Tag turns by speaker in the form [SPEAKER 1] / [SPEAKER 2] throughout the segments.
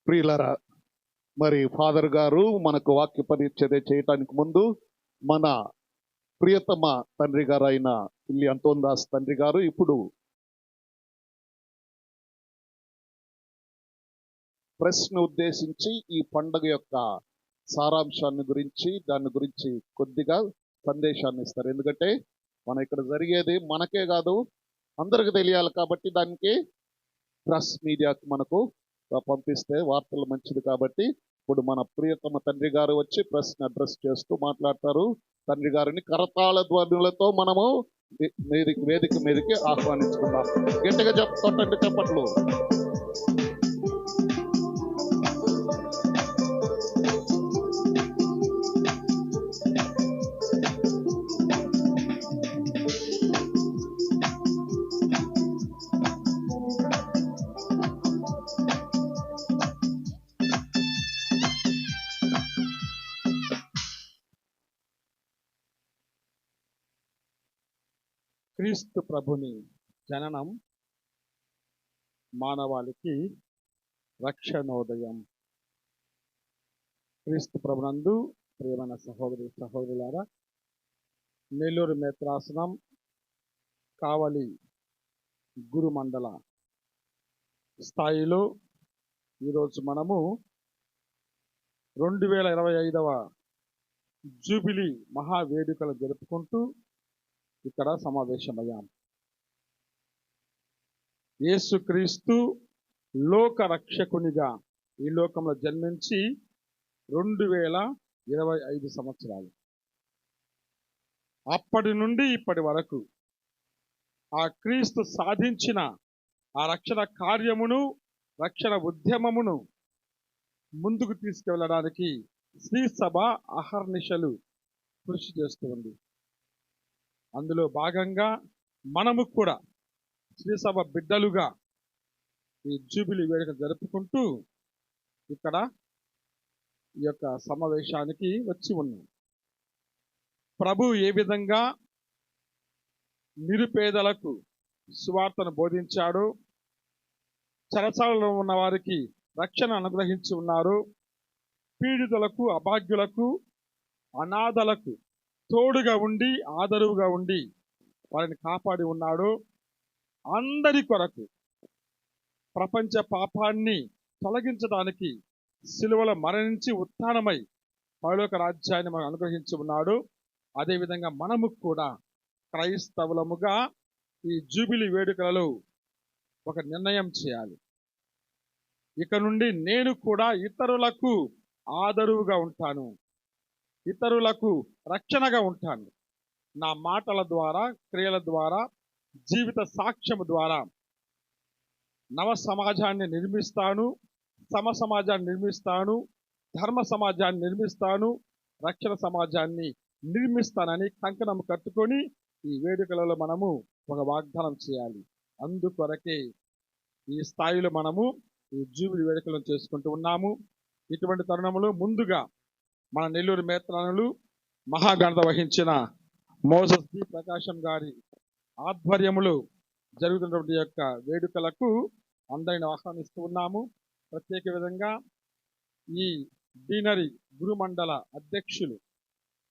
[SPEAKER 1] ప్రియులరా, మరి ఫాదర్ గారు మనకు వాక్య పరిచర్య చేయటానికి ముందు మన ప్రియతమ తండ్రి గారు అయిన పిల్లి అంతోన్ దాస్ తండ్రి గారు ఇప్పుడు ప్రెస్ను ఉద్దేశించి ఈ పండుగ యొక్క సారాంశాన్ని గురించి దాని గురించి కొద్దిగా సందేశాన్ని ఇస్తారు. ఎందుకంటే మనం ఇక్కడ జరిగేది మనకే కాదు, అందరికి తెలియాలి. కాబట్టి దానికి ప్రెస్ మీడియాకి మనకు పంపిస్తే వార్తలు మంచిది. కాబట్టి ఇప్పుడు మన ప్రియతమ తండ్రి గారు వచ్చి ప్రెస్ని అడ్రస్ చేస్తూ మాట్లాడతారు. తండ్రి గారిని కరతాళ ధ్వనులతో మనము వేదిక మీదకి ఆహ్వానించుకుందాం. గట్టిగా చెప్తాండి, చెప్పట్లు.
[SPEAKER 2] క్రీస్తు ప్రభుని జననం మానవాళికి రక్షణోదయం. క్రీస్తు ప్రభునందు ప్రియమైన సహోదరి సహోదరులారా, నెల్లూరు మేత్రాసనం కావలి గురుమండల స్థాయిలో ఈరోజు మనము 2025వ జూబిలీ మహావేడుకలు జరుపుకుంటూ ఇక్కడ సమావేశమయ్యాం. యేసుక్రీస్తు లోక రక్షకునిగా ఈ లోకంలో జన్మించి 2025 సంవత్సరాలు. అప్పటి నుండి ఇప్పటి వరకు ఆ క్రీస్తు సాధించిన ఆ రక్షణ కార్యమును, రక్షణ ఉద్యమమును ముందుకు తీసుకువెళ్ళడానికి శ్రీ సభ అహర్నిశలు కృషి చేస్తూ ఉంది. అందులో భాగంగా మనము కూడా శ్రీ సభ బిడ్డలుగా ఈ జూబిలీ వేడుక జరుపుకుంటూ ఇక్కడ ఈ యొక్క సమావేశానికి వచ్చి ఉన్నాం. ప్రభు ఏ విధంగా నిరుపేదలకు సువార్తను బోధించాడు, చెరసాలలో ఉన్న వారికి రక్షణ అనుగ్రహించి ఉన్నారు, పీడితులకు, అభాగ్యులకు, అనాథలకు తోడుగా ఉండి ఆదరువుగా ఉండి వారిని కాపాడి ఉన్నాడు. అందరి కొరకు ప్రపంచ పాపాన్ని తొలగించడానికి సిలువలో మరణించి ఉత్థానమై పరలోక రాజ్యాన్ని మనం అనుగ్రహించి ఉన్నాడు. అదేవిధంగా మనము కూడా క్రైస్తవులముగా ఈ జూబిలీ వేడుకలలో ఒక నిర్ణయం చేయాలి. ఇక నుండి నేను కూడా ఇతరులకు ఆదరువుగా ఉంటాను, ఇతరులకు రక్షణగా ఉంటాను. నా మాటల ద్వారా, క్రియల ద్వారా, జీవిత సాక్ష్యము ద్వారా నవ సమాజాన్ని నిర్మిస్తాను, సమ సమాజాన్ని నిర్మిస్తాను, ధర్మ సమాజాన్ని నిర్మిస్తాను, రక్షణ సమాజాన్ని నిర్మిస్తానని కంకణం కట్టుకొని ఈ వేడుకలలో మనము ఒక వాగ్దానం చేయాలి. అందుకొరకే ఈ స్థాయిలో మనము ఈ జూబిలీ వేడుకలను చేసుకుంటూ ఉన్నాము. ఇటువంటి తరుణములు ముందుగా మన నెల్లూరు మేత్రానులు మహాఘనత వహించిన మోసెస్ డి ప్రకాశం గారి ఆధ్వర్యములు జరుగుతున్నటువంటి యొక్క వేడుకలకు అందరిని ఆహ్వానిస్తూ ఉన్నాము. ప్రత్యేక విధంగా ఈ డీనరీ గురుమండల అధ్యక్షులు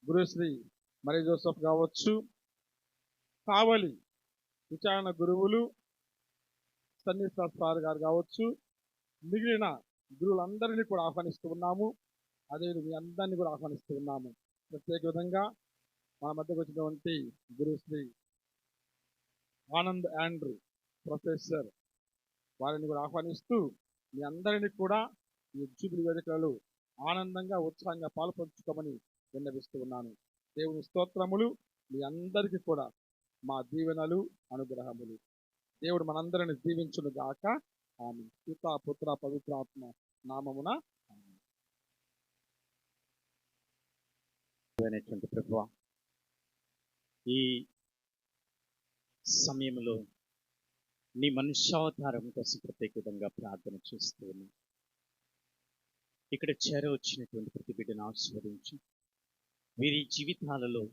[SPEAKER 2] గురుశ్రీ మరి జోసెఫ్ కావచ్చు, కావలి విచారణ గురువులు సన్నిసార్ సార్ గారు కావచ్చు, మిగిలిన గురువులందరినీ కూడా ఆహ్వానిస్తూ ఉన్నాము. అదే మీ అందరినీ కూడా ఆహ్వానిస్తూ ఉన్నాము. ప్రత్యేక విధంగా మన మధ్యకు వచ్చినటువంటి గురుశ్రీ ఆనంద్ ఆండ్రూ ప్రొఫెసర్ వారిని కూడా ఆహ్వానిస్తూ మీ అందరినీ కూడా ఈ జూబిలీ వేడుకలు ఆనందంగా ఉత్సాహంగా పాల్పంచుకోమని విన్నవిస్తూ ఉన్నాను. దేవుని స్తోత్రములు మీ అందరికీ కూడా మా దీవెనలు, అనుగ్రహములు. దేవుడు మనందరిని దీవించును గాక. ఆమేన్. పితా పుత్ర పవిత్రాత్మ నామమున ఆమేన్.
[SPEAKER 3] ప్రభువా, ఈ సమయంలో నీ మనుష్యావతారం కోసం ప్రత్యేక విధంగా ప్రార్థన చేస్తూ ఉన్నాం. ఇక్కడ చేరవచ్చినటువంటి ప్రతి బిడ్డను ఆశీర్వదించి వీరి జీవితాలలో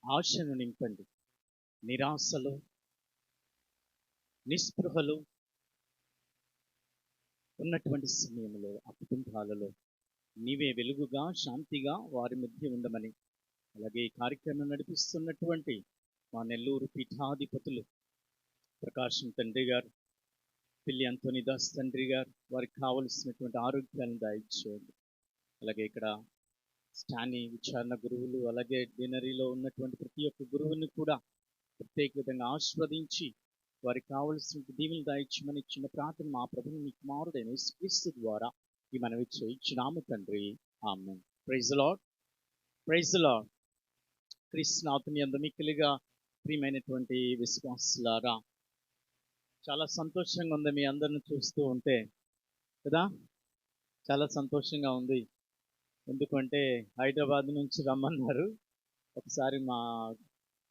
[SPEAKER 3] ఆశను నింపండి. నిరాశలో, నిస్పృహలో, ఉన్నటువంటి సమయంలో ఆ కుటుంబాలలో నీవే వెలుగుగా శాంతిగా వారి మధ్య ఉండమని, అలాగే ఈ కార్యక్రమం నడిపిస్తున్నటువంటి మా నెల్లూరు పీఠాధిపతులు ప్రకాశం తండ్రి గారు, పిల్లి అంతోని దాస్ తండ్రి గారు, వారికి కావలసినటువంటి ఆరోగ్యాన్ని దయచేయండి. అలాగే ఇక్కడ స్టాని విచారణ గురువులు, అలాగే డినరీలో ఉన్నటువంటి ప్రతి ఒక్క గురువుని కూడా ప్రత్యేక విధంగా ఆస్వాదించి వారికి కావలసిన దీవులు దాయిచ్చమని చిన్న ప్రార్థన మా ప్రభువు మీ కుమారుడైన యేసుక్రీస్తు ద్వారా ఈ మనవి చేయించున్నాము తండ్రి. Amen. Praise the lord. Praise the lord. క్రీస్తునాథుని యందు మిక్కిలిగా ప్రియమైనటువంటి విశ్వాసులారా, చాలా సంతోషంగా ఉంది మీ అందరిని చూస్తూ ఉంటే కదా. చాలా సంతోషంగా ఉంది. ఎందుకంటే హైదరాబాద్ నుంచి రమ్మన్నారు. ఒకసారి మా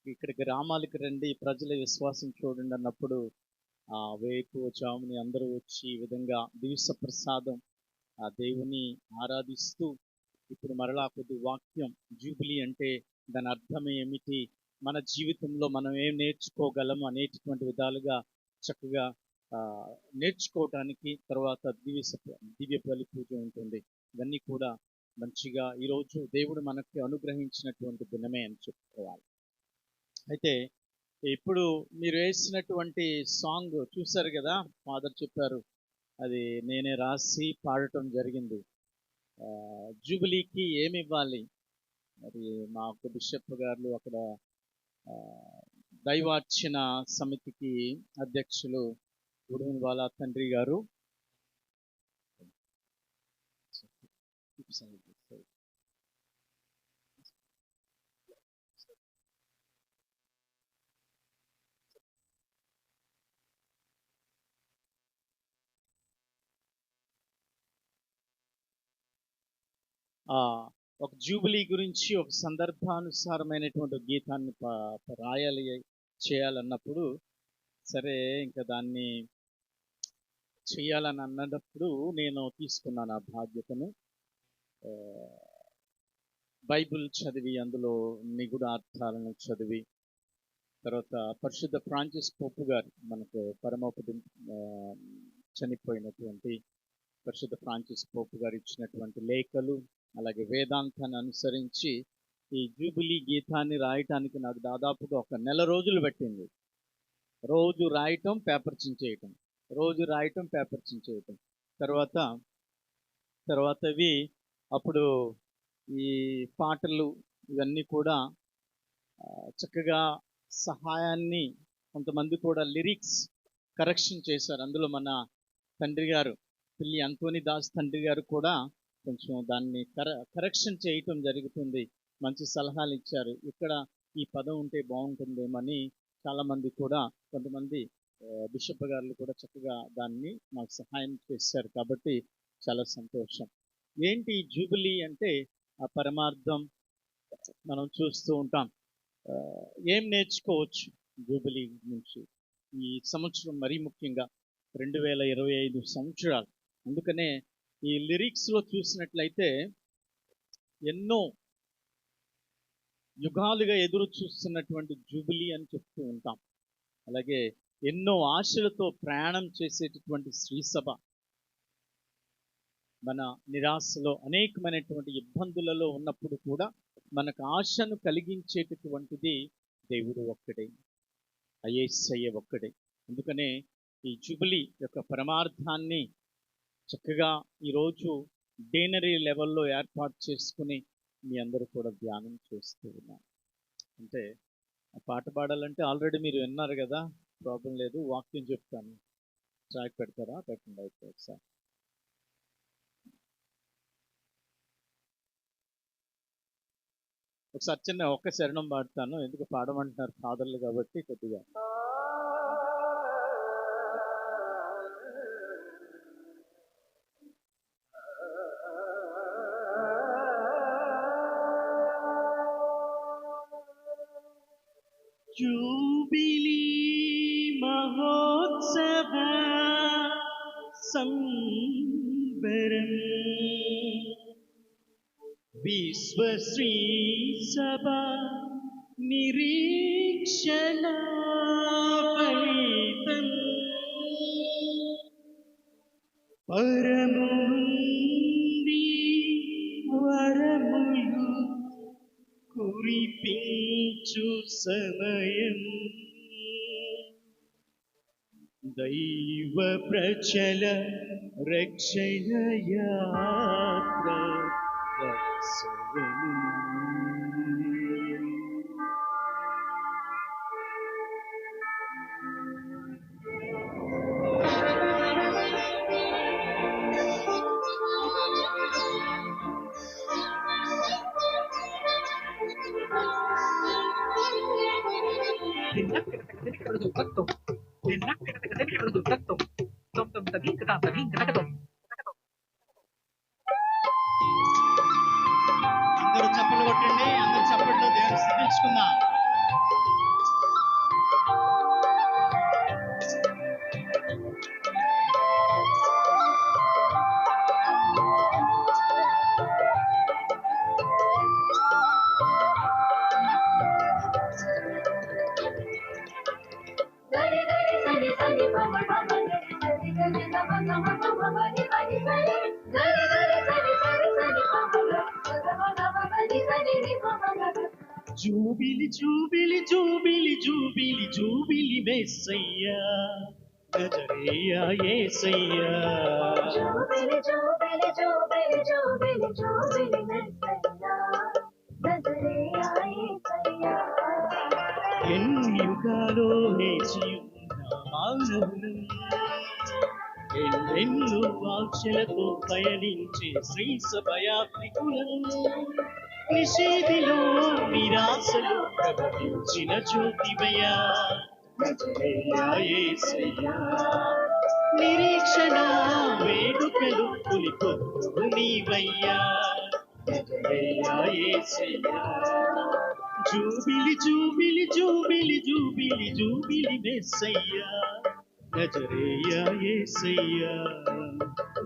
[SPEAKER 3] ఇక్కడ గ్రామాలకు రండి, ప్రజల విశ్వాసం చూడండి అన్నప్పుడు వేకువజాముని అందరూ వచ్చి ఈ విధంగా దివ్య ప్రసాదం ఆ దేవుని ఆరాధిస్తూ, ఇప్పుడు మరలా కొద్ది వాక్యం జూబిలీ అంటే దాని అర్థం ఏమిటి, మన జీవితంలో మనం ఏం నేర్చుకోగలం అనేటటువంటి విధాలుగా చక్కగా నేర్చుకోవటానికి తర్వాత దివ్య బలి పూజ ఉంటుంది. ఇవన్నీ కూడా మంచిగా ఈరోజు దేవుడు మనకి అనుగ్రహించినటువంటి దినమే అని చెప్పుకోవాలి. అయితే ఇప్పుడు మీరు వేసినటువంటి సాంగ్ చూశారు కదా, ఫాదర్ చెప్పారు, అది నేనే రాసి పాడటం జరిగింది. జూబిలీకి ఏమి ఇవ్వాలి, మరి మాకు బిషప్ గారు అక్కడ దైవార్చన సమితికి అధ్యక్షులు ఉడుమన్ వాళ్ళ తండ్రి గారు ఒక జూబిలీ గురించి ఒక సందర్భానుసారమైనటువంటి గీతాన్ని రాయాలి చేయాలన్నప్పుడు, సరే ఇంకా దాన్ని చేయాలని అన్నప్పుడు నేను తీసుకున్నాను ఆ బాధ్యతను. బైబిల్ చదివి అందులో నిగూఢ అర్థాలను చదివి, తర్వాత పరిశుద్ధ ఫ్రాన్సిస్ పోపు గారు, మనకు పరమోపది చనిపోయినటువంటి పరిశుద్ధ ఫ్రాన్సిస్ పోపు గారు ఇచ్చినటువంటి లేఖలు, అలాగే వేదాంతాన్ని అనుసరించి ఈ జూబిలీ గీతాన్ని రాయటానికి నాకు దాదాపుగా ఒక నెల రోజులు పట్టింది. రోజు రాయటం, పేపర్ చించేయటం, రోజు రాయటం, పేపర్ చించేయటం. తర్వాత ఇవి అప్పుడు ఈ పాటలు ఇవన్నీ కూడా చక్కగా సహాయాన్ని కొంతమంది కూడా లిరిక్స్ కరెక్షన్ చేశారు. అందులో మన తండ్రి గారు పిల్లి అంతోని దాస్ తండ్రి గారు కూడా కొంచెం దాన్ని కరెక్షన్ చేయటం జరుగుతుంది. మంచి సలహాలు ఇచ్చారు, ఇక్కడ ఈ పదం ఉంటే బాగుంటుందేమని చాలామంది కూడా, కొంతమంది బిషప్ గారు కూడా చక్కగా దాన్ని మాకు సహాయం చేశారు. కాబట్టి చాలా సంతోషం. ఏంటి జూబిలీ అంటే ఆ పరమార్థం మనం చూస్తూ ఉంటాం. ఏం నేర్చుకోవచ్చు జూబిలీ నుంచి ఈ సంవత్సరం, మరీ ముఖ్యంగా 2025 సంవత్సరాలు. అందుకనే ఈ లిరిక్స్లో చూసినట్లయితే ఎన్నో యుగాలుగా ఎదురు చూస్తున్నటువంటి జూబిలీ అని చెప్తూ ఉంటాం. అలాగే ఎన్నో ఆశలతో ప్రయాణం చేసేటటువంటి శ్రీసభ మన నిరాశలో అనేకమైనటువంటి ఇబ్బందులలో ఉన్నప్పుడు కూడా మనకు ఆశను కలిగించేటటువంటిది దేవుడు ఒక్కడే, యేసయ్య ఒక్కడే. అందుకనే ఈ జూబిలీ యొక్క పరమార్థాన్ని చక్కగా ఈరోజు డేనరీ లెవెల్లో ఏర్పాటు చేసుకుని మీ అందరూ కూడా ధ్యానం చేస్తూ ఉన్నారు. అంటే ఆ పాట పాడాలంటే ఆల్రెడీ మీరు విన్నారు కదా, ప్రాబ్లం లేదు. వాక్యం చెప్తాను, ట్రాక్ పెడతారా? పెట్టండి అయితే ఒకసారి. ఒకసారి చిన్న ఒక్క శరణం పాడతాను, ఎందుకు పాడమంటున్నారు ఫాదర్లు కాబట్టి కొద్దిగా. జూబిలీ మహోత్సవ సంబరం విశ్వశ్రీ సభ నిరీక్షణ ఫలితం పరము నుండి వరములు కురిపించు సమయం, దైవ ప్రజల రక్షణ యాత్ర వత్సరము. అందరూ చప్పట్లు కొట్టండి, అందరూ చప్పట్లు దేవుని స్తుతించుకుందాం. జూబిలి జూబిలి జూబిలి జూబిలి జూబిలి మెస్సయ్యా, నజరేయ యేసయ్యా.
[SPEAKER 4] జూబిలి జూబిలి జూబిలి జూబిలి జూబిలి మెస్సయ్యా, నజరేయ యేసయ్యా.
[SPEAKER 3] ఎన్ని యుగాలో వేచియున్న మానవులం, ఎన్నెన్నో వాంఛలతో పయనించే శ్రీ సభయాత్రికులం, నిషేధిలో నిరాశలు ప్రవహించిన జ్యోతివయ్యా, నజరేయ యేసయ్యా. నిరీక్షణ వేడుకలు తొలిపొద్దు నీవయ్యా, నజరేయ యేసయ్యా. జూబిలి జూబిలి జూబిలి జూబిలి జూబిలి మెస్సయ్యా, నజరేయ యేసయ్యా.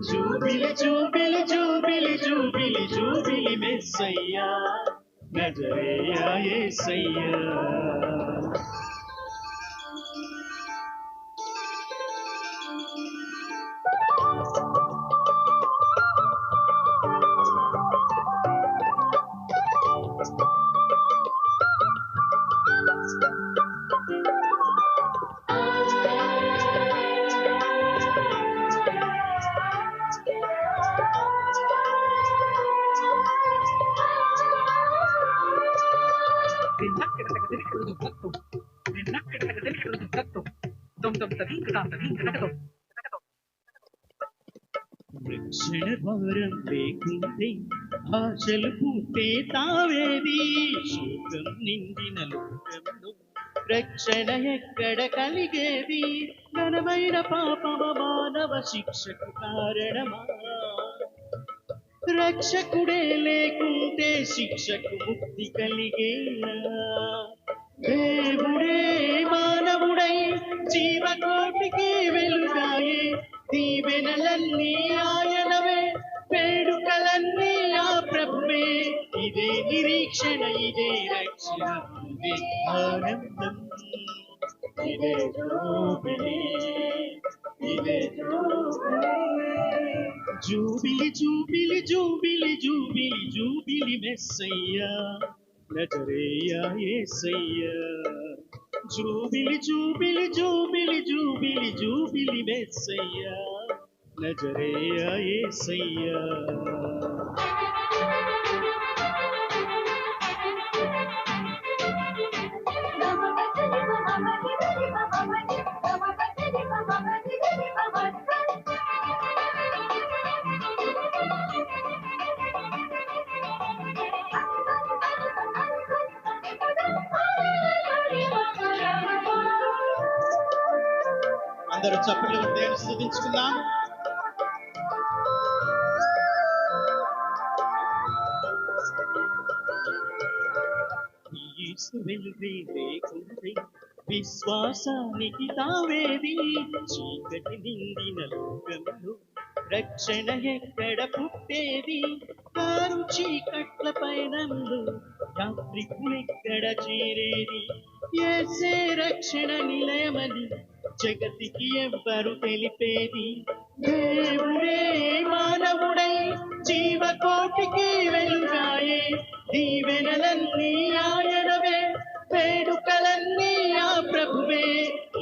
[SPEAKER 3] జూబిలి జూబిలి జూబిలి జూబిలి జూబిలి మెస్సయ్యా, నజరేయ యేసయ్యా. రక్షణ భారం లేకుంటే ఆశలు పుట్టే తావేది, శోకం నిండిన లోకంలో రక్షణ ఎక్కడ కలిగేది, ఘనమైన పాపమ మానవ శిక్షకు కారణమా, రక్షకుడే లేకుంటే శిక్షకు ముక్తి కలిగేలా, దేవుడే మానవుడై జీవకోటికి వెలుగాయే, దీవెనలన్నీ ఆయనవే, వేడుకలన్నీ ఆ ప్రభువే. ఇదే నిరీక్షణ, ఇదే రక్షణ, ఇదే ఆనందం, ఇదే జూబిలీ, ఇదే జూబిలి జూబిలి జూబిలి జూబిలి జూబిలి మెస్సయ్యా, నజరేయ యేసయ్యా. జూబిలి జూబిలి జూబిలి జూబిలి జూబిలి మెస్సయ్యా, నజరేయ యేసయ్యా. అందరూ చప్పట్లు కొట్టి దేవుని స్తుతించుకుందాం. యేసు వెలుగే లేకుంటే విశ్వాసానికి తావేది, చీకటి నిండిన లోకంలో రక్షణ ఎక్కడ పుట్టేది, కారు చీకట్ల పయనంలో యాత్రికులెక్కడ చేరేది, యేసే రక్షణ నిలయమని జగతికి ఎవ్వరు తెలిపేది, దేవుడే మానవుడై జీవకోటికి వెలుగాయే, దీవెనలన్నీ ఆయనవే, వేడుకలన్నీ ఆ ప్రభువే.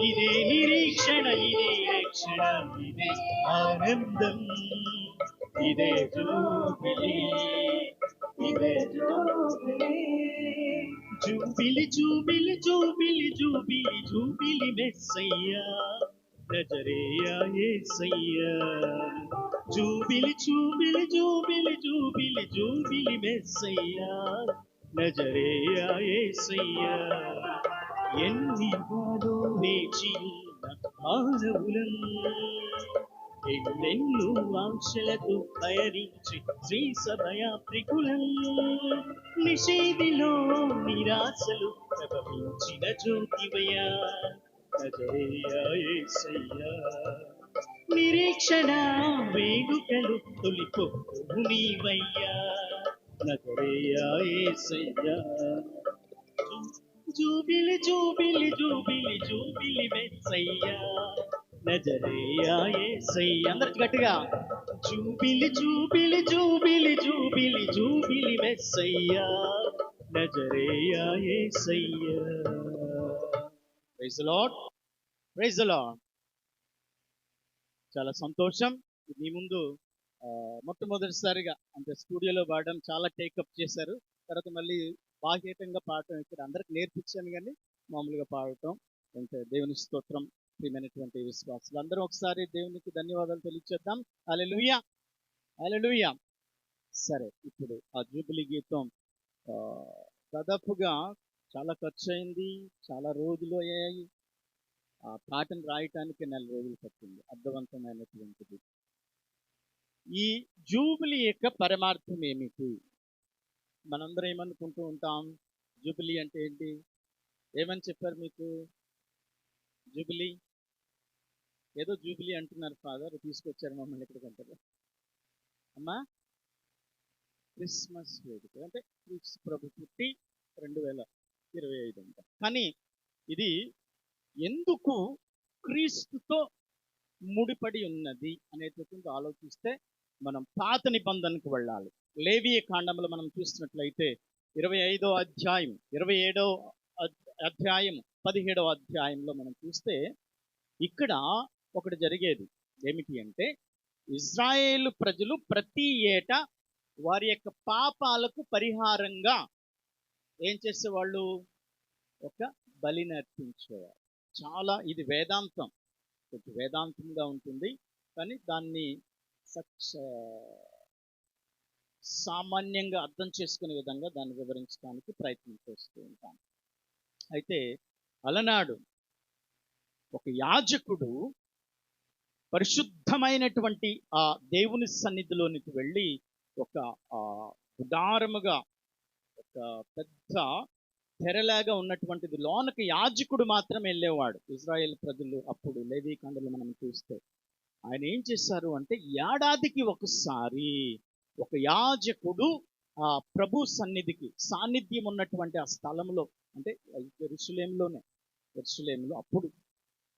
[SPEAKER 3] ఇదే నిరీక్షణ, ఇదే రక్షణ, ఇదే ఆనందం, ఇదే జూబిలీ, ఇదే జూబిలి జూబిలి జూబిలి జూబిలి జూబిలి మెస్సయ్యా, నజరేయా యేసయ్యా. జూబిలి జూబిలి జూబిలి జూబిలి జూబిలి మెస్సయ్యా, నజరేయా యేసయ్యా. ఎన్నివారో వేచి ఉన్న మానవులం, ఎన్నెన్నో ఆశలతో పయనించి శ్రీ సభయాత్రికులం, నిషేధిలో నిరాశలు ప్రభవించిన జ్యోతివయ్యా, నజరేయా యేసయ్యా. నిరీక్షణ వేడుకలు తొలిపొక్కు నీవయ్యా, నజరేయా యేసయ్యా. జూబిలి జూబిలి జూబిలి జూబిలి మెస్సయ్యా, నజరేయా యేసయ్యా. అందరికి గట్టిగా jubilee jubilee jubilee jubilee jubilee మెస్సయ్యా, నజరేయా యేసయ్యా. Praise the lord, praise the lord. చాలా సంతోషం. మీ ముందు మొట్టమొదటిసారిగా అంటే స్టూడియోలో పాడడం చాలా టేకప్ చేశారు. తర్వాత మళ్ళీ బాహ్యతంగా పాడటం ఇక్కడ అందరికి నేర్పించాను, కానీ మామూలుగా పాడటం అంటే దేవుని స్తోత్రం. ప్రియమైనటువంటి విశ్వాసులు అందరం ఒకసారి దేవునికి ధన్యవాదాలు తెలియచేద్దాం. హల్లెలూయా, హల్లెలూయా. సరే, ఇప్పుడు ఆ జూబిలీ గీతం దాదాపుగా చాలా ఖర్చు అయింది, చాలా రోజులు అయ్యాయి. ఆ పాటను రాయటానికి 4 రోజులు పట్టింది, అర్థవంతమైనటువంటిది. ఈ జూబిలీ యొక్క పరమార్థం ఏమిటి? మనందరం ఏమనుకుంటూ ఉంటాం, జూబిలీ అంటే ఏంటి? ఏమని చెప్పారు మీకు? జూబిలీ ఏదో జూబిలీ అంటున్నారు, ఫాదర్ తీసుకొచ్చారు మమ్మల్ని ఇక్కడికి అంటారు. అమ్మా, క్రిస్మస్ వేడుక అంటే క్రీస్తు ప్రభు పుట్టి 2025 అంట. కానీ ఇది ఎందుకు క్రీస్తుతో ముడిపడి ఉన్నది అనేటటువంటి ఆలోచిస్తే మనం పాత నిబంధనకు వెళ్ళాలి. లేవియ కాండంలో మనం చూసినట్లయితే 25వ అధ్యాయం, 27వ అధ్యాయం, 17వ అధ్యాయంలో మనం చూస్తే ఇక్కడ ఒకటి జరిగేది ఏమిటి అంటే, ఇజ్రాయేలు ప్రజలు ప్రతి ఏటా వారి యొక్క పాపాలకు పరిహారంగా ఏం చేసేవాళ్ళు? ఒక బలిని అర్పించేవారు. చాలా ఇది వేదాంతం, కొంచెం వేదాంతంగా ఉంటుంది, కానీ దాన్ని సామాన్యంగా అర్థం చేసుకునే విధంగా దాన్ని వివరించడానికి ప్రయత్నం చేస్తూ ఉంటాను. అయితే అలనాడు ఒక యాజకుడు పరిశుద్ధమైనటువంటి ఆ దేవుని సన్నిధిలోనికి వెళ్ళి ఒక ఉదారముగా ఒక పెద్ద తెరలాగా ఉన్నటువంటిది లోనకి యాజకుడు మాత్రం వెళ్ళేవాడు. ఇజ్రాయేల్ ప్రజలు అప్పుడు లేవీ కాండంలో మనం చూస్తే ఆయన ఏం చేశారు అంటే, ఏడాదికి ఒకసారి ఒక యాజకుడు ఆ ప్రభు సన్నిధికి సాన్నిధ్యం ఉన్నటువంటి ఆ స్థలంలో, అంటే యెరూషలేములో అప్పుడు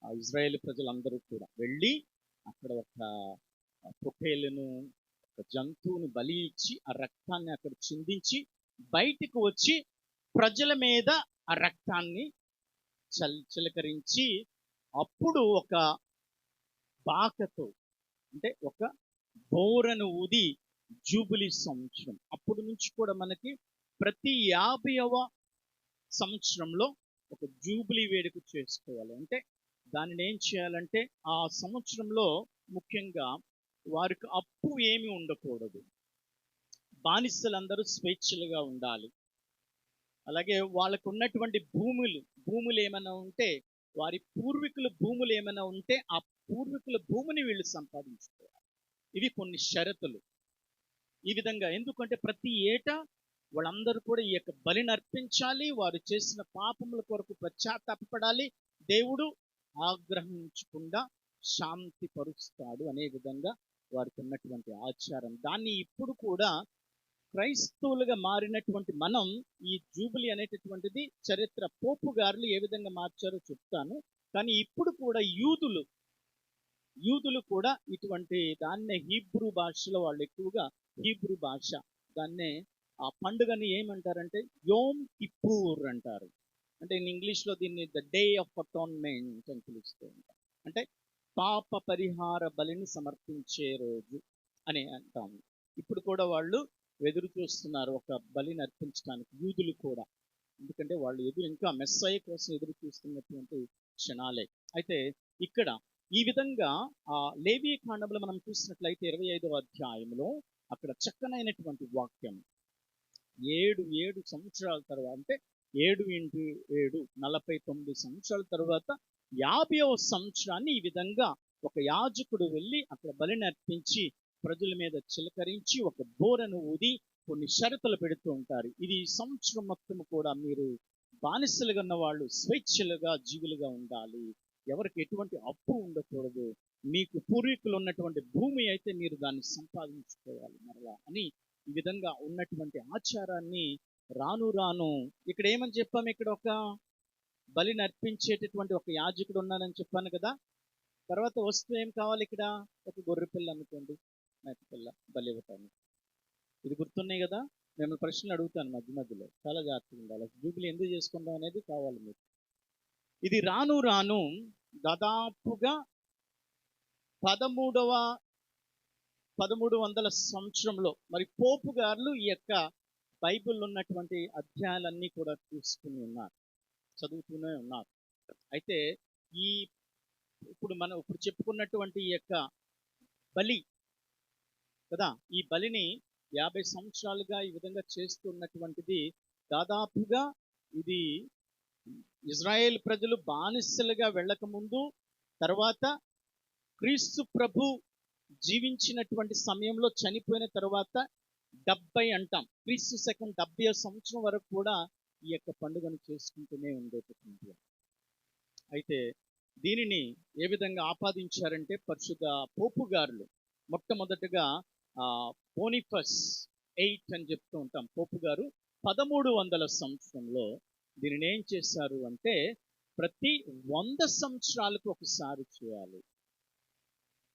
[SPEAKER 3] ఆ ఇజ్రాయేల్ ప్రజలందరూ కూడా వెళ్ళి అక్కడ ఒక పొట్టేలును, ఒక జంతువుని బలి ఇచ్చి ఆ రక్తాన్ని అక్కడ చిందించి బయటికి వచ్చి ప్రజల మీద ఆ రక్తాన్ని చిలకరించి అప్పుడు ఒక బాకతో అంటే ఒక బోరను ఊది జూబిలీ సంవత్సరం. అప్పుడు నుంచి కూడా మనకి ప్రతి 50వ సంవత్సరంలో ఒక జూబిలీ వేడుక చేసుకోవాలి. అంటే దానిని ఏం చేయాలంటే, ఆ సంవత్సరంలో ముఖ్యంగా వారికి అప్పు ఏమి ఉండకూడదు, బానిసలందరూ స్వేచ్ఛలుగా ఉండాలి. అలాగే వాళ్ళకు ఉన్నటువంటి భూములు ఏమైనా ఉంటే, వారి పూర్వీకుల భూములు ఏమైనా ఉంటే ఆ పూర్వీకుల భూమిని వీళ్ళు సంపాదించుకోవాలి. ఇవి కొన్ని షరతులు. ఈ విధంగా ఎందుకంటే ప్రతి ఏటా వాళ్ళందరూ కూడా ఈ యొక్క బలిని అర్పించాలి, వారు చేసిన పాపముల కొరకు పశ్చాత్తాపపడాలి, దేవుడు ఆగ్రహించకుండా శాంతి పరుస్తాడు అనే విధంగా వారికి ఉన్నటువంటి ఆచారం. దాన్ని ఇప్పుడు కూడా క్రైస్తవులుగా మారినటువంటి మనం ఈ జూబిలీ అనేటటువంటిది చరిత్ర పోపు గారులు ఏ విధంగా మార్చారో చెప్తాను. కానీ ఇప్పుడు కూడా యూదులు యూదులు కూడా ఇటువంటి దాన్నే హీబ్రూ భాషలో వాళ్ళు ఎక్కువగా హీబ్రూ భాష దాన్నే ఆ పండుగని ఏమంటారంటే యోమ్ కిప్పూర్ అంటారు. అంటే ఇంగ్లీష్లో దీన్ని ద డే ఆఫ్ అటోన్మెంట్ అని పిలుస్తూ ఉంటారు. అంటే పాప పరిహార బలిని సమర్పించే రోజు అని అంటాము. ఇప్పుడు కూడా వాళ్ళు ఎదురు చూస్తున్నారు ఒక బలిని అర్పించడానికి, యూదులు కూడా. ఎందుకంటే వాళ్ళు ఇంకా మెస్సయ్య కోసం ఎదురు చూస్తున్నటువంటి క్షణాలే. అయితే ఇక్కడ ఈ విధంగా ఆ లేవీ కాండంలో మనం చూసినట్లయితే 25వ అధ్యాయంలో అక్కడ చక్కనైనటువంటి వాక్యం 7 సంవత్సరాల తర్వాత, అంటే 7 × 7 49 సంవత్సరాల తర్వాత 50వ సంవత్సరాన్ని ఈ విధంగా ఒక యాజకుడు వెళ్ళి అక్కడ బలిని అర్పించి ప్రజల మీద చిలకరించి ఒక బోరను ఊది కొన్ని షరతులు పెడుతూ ఉంటారు. ఇది సంవత్సరం మొత్తం కూడా మీరు బానిసలుగా ఉన్న వాళ్ళు స్వేచ్ఛలుగా జీవులుగా ఉండాలి, ఎవరికి ఎటువంటి అప్పు ఉండకూడదు, మీకు పూర్వీకులు ఉన్నటువంటి భూమి అయితే మీరు దాన్ని సంపాదించుకోవాలి మరలా అని ఈ విధంగా ఉన్నటువంటి ఆచారాన్ని రాను రాను ఇక్కడ ఏమని చెప్పాము, ఇక్కడ ఒక బలిని అర్పించేటటువంటి ఒక యాజకుడు ఉన్నానని చెప్పాను కదా. తర్వాత వస్తువు ఏం కావాలి, ఇక్కడ ఒక గొర్రె పిల్ల అనుకోండి, మేకపిల్ల బలి ఇవ్వటానికి. ఇది గుర్తున్నాయి కదా. నేను ప్రశ్నలు అడుగుతాను మధ్య మధ్యలో, చాలా జాగ్రత్తగా ఉండాలి. జూబిలీ ఎందుకు చేసుకుందాం అనేది కావాలి మీకు. ఇది రాను రాను దాదాపుగా 1300 సంవత్సరంలో మరి పోపు గారు ఈ యొక్క బైబిల్ ఉన్నటువంటి అధ్యాయాలన్నీ కూడా తీసుకుని ఉన్నారు, చదువుతూనే ఉన్నారు. అయితే ఇప్పుడు చెప్పుకున్నటువంటి ఈ యొక్క బలి కదా, ఈ బలిని 50 సంవత్సరాలుగా ఈ విధంగా చేస్తున్నటువంటిది దాదాపుగా ఇది ఇజ్రాయేల్ ప్రజలు బానిసలుగా వెళ్ళకముందు, తర్వాత క్రీస్తు ప్రభు జీవించినటువంటి సమయంలో చనిపోయిన తర్వాత 70 అంటాం, క్రీస్తు శకం 70వ సంవత్సరం వరకు కూడా ఈ యొక్క పండుగను చేసుకుంటూనే ఉండేటటువంటి. అయితే దీనిని ఏ విధంగా ఆపాదించారంటే పరిశుద్ధ పోపు గారులు మొట్టమొదటగా బోనిఫస్ 8 అని చెప్తూ ఉంటాం. పోపు గారు 1300 సంవత్సరంలో దీనిని ఏం చేశారు అంటే ప్రతి 100 సంవత్సరాలకు ఒకసారి చేయాలి.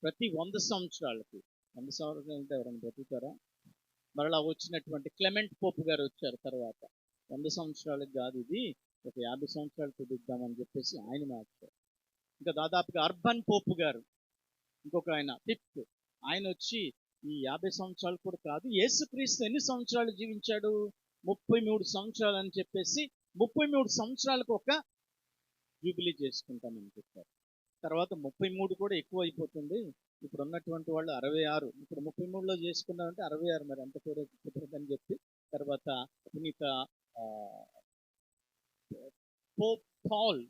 [SPEAKER 3] ప్రతి 100 సంవత్సరాలకి 100 సంవత్సరాలు అంటే ఎవరైనా బ్రతుకుతారా? మరలా వచ్చినటువంటి క్లెమెంట్ పోపు గారు వచ్చారు తర్వాత, 100 సంవత్సరాలకు కాదు ఇది, ఒక 50 సంవత్సరాలు కుదిద్దామని చెప్పేసి ఆయన మార్చారు. ఇంకా దాదాపుగా అర్బన్ పోపు గారు ఇంకొక ఆయన 5th, ఆయన వచ్చి ఈ 50 సంవత్సరాలు కూడా కాదు, యేసుక్రీస్తు ఎన్ని సంవత్సరాలు జీవించాడు, 33 సంవత్సరాలు అని చెప్పేసి 33 సంవత్సరాలకు ఒక జూబిలీ చేసుకుంటామని చెప్పారు. తర్వాత 33 కూడా ఎక్కువ అయిపోతుంది, ఇప్పుడు ఉన్నటువంటి వాళ్ళు 66, ఇప్పుడు 33లో చేసుకున్నామంటే 66, మరి అంత కూడా కుదరదని చెప్పి తర్వాత పునీత పోప్ పాల్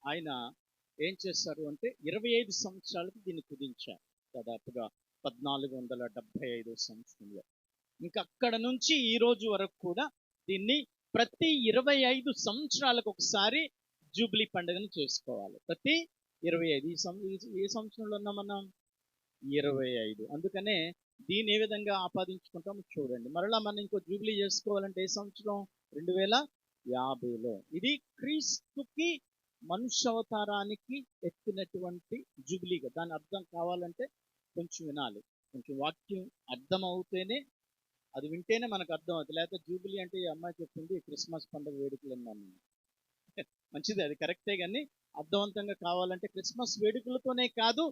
[SPEAKER 3] ఆయన ఏం చేశారు అంటే 25 సంవత్సరాలకు దీన్ని కుదించారు, దాదాపుగా 1475 సంవత్సరంలో. ఇంకా అక్కడ నుంచి ఈ రోజు వరకు కూడా దీన్ని ప్రతి 25 సంవత్సరాలకు ఒకసారి జూబిలీ పండుగను చేసుకోవాలి. ప్రతి 25 ఏ సంవత్సరంలో ఉన్నాం మనం, 25. అందుకనే దీన్ని ఏ విధంగా ఆపాదించుకుంటామో చూడండి. మరలా మనం ఇంకో జూబిలీ చేసుకోవాలంటే ఏ సంవత్సరం, 2050లో. ఇది క్రీస్తుకి మనుష్యావతారానికి ఎత్తినటువంటి జూబిలీగా. దాని అర్థం కావాలంటే కొంచెం వినాలి, కొంచెం వాక్యం అర్థం అవుతేనే, అది వింటేనే మనకు అర్థం అవుతుంది. లేకపోతే జూబిలీ అంటే ఈ అమ్మాయి చెప్పింది క్రిస్మస్ పండుగ వేడుకలు అన్నాను. మంచిది, అది కరెక్టే, కానీ అర్థవంతంగా కావాలంటే క్రిస్మస్ వేడుకలతోనే కాదు,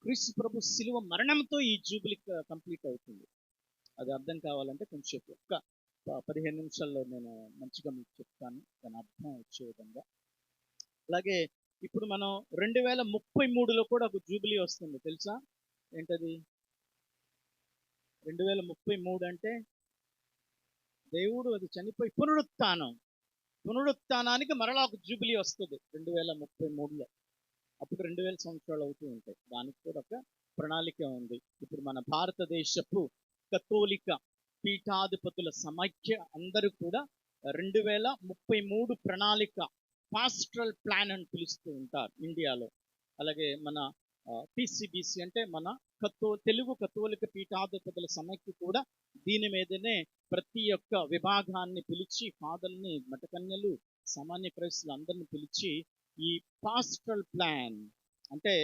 [SPEAKER 3] క్రీస్తు ప్రభు శిలువ మరణంతో ఈ జూబిలీ కంప్లీట్ అవుతుంది. అది అర్థం కావాలంటే కొంచెం ఒక్క 15 నిమిషాల్లో నేను మంచిగా మీకు చెప్తాను, దాని అర్థం వచ్చే విధంగా. అలాగే ఇప్పుడు మనం 2033లో కూడా ఒక జూబిలీ వస్తుంది, తెలుసా ఏంటది? 2033 అంటే దేవుడు అది చనిపోయి పునరుత్థానానికి మరలా ఒక జూబిలీ వస్తుంది 2033లో. అప్పుడు 2000 సంవత్సరాలు అవుతూ ఉంటాయి. దానికి కూడా ఒక ప్రణాళిక ఉంది. ఇప్పుడు మన భారతదేశపు కథోలిక పీఠాధిపతుల సమైక్య అందరూ కూడా 2033 ప్రణాళిక, పాస్ట్రల్ ప్లాన్ అని పిలుస్తూ ఉంటారు ఇండియాలో. అలాగే మన PCBC అంటే మన తెలుగు కథోలిక పీఠాధిపతుల సమైక్య కూడా దీని మీదనే ప్రతి ఒక్క విభాగాన్ని పిలిచి, ఫాదర్ని, మఠకన్యలు, సామాన్య క్రైస్తులు అందరిని పిలిచి ఈ పాస్ట్రల్ ప్లాన్ అంటే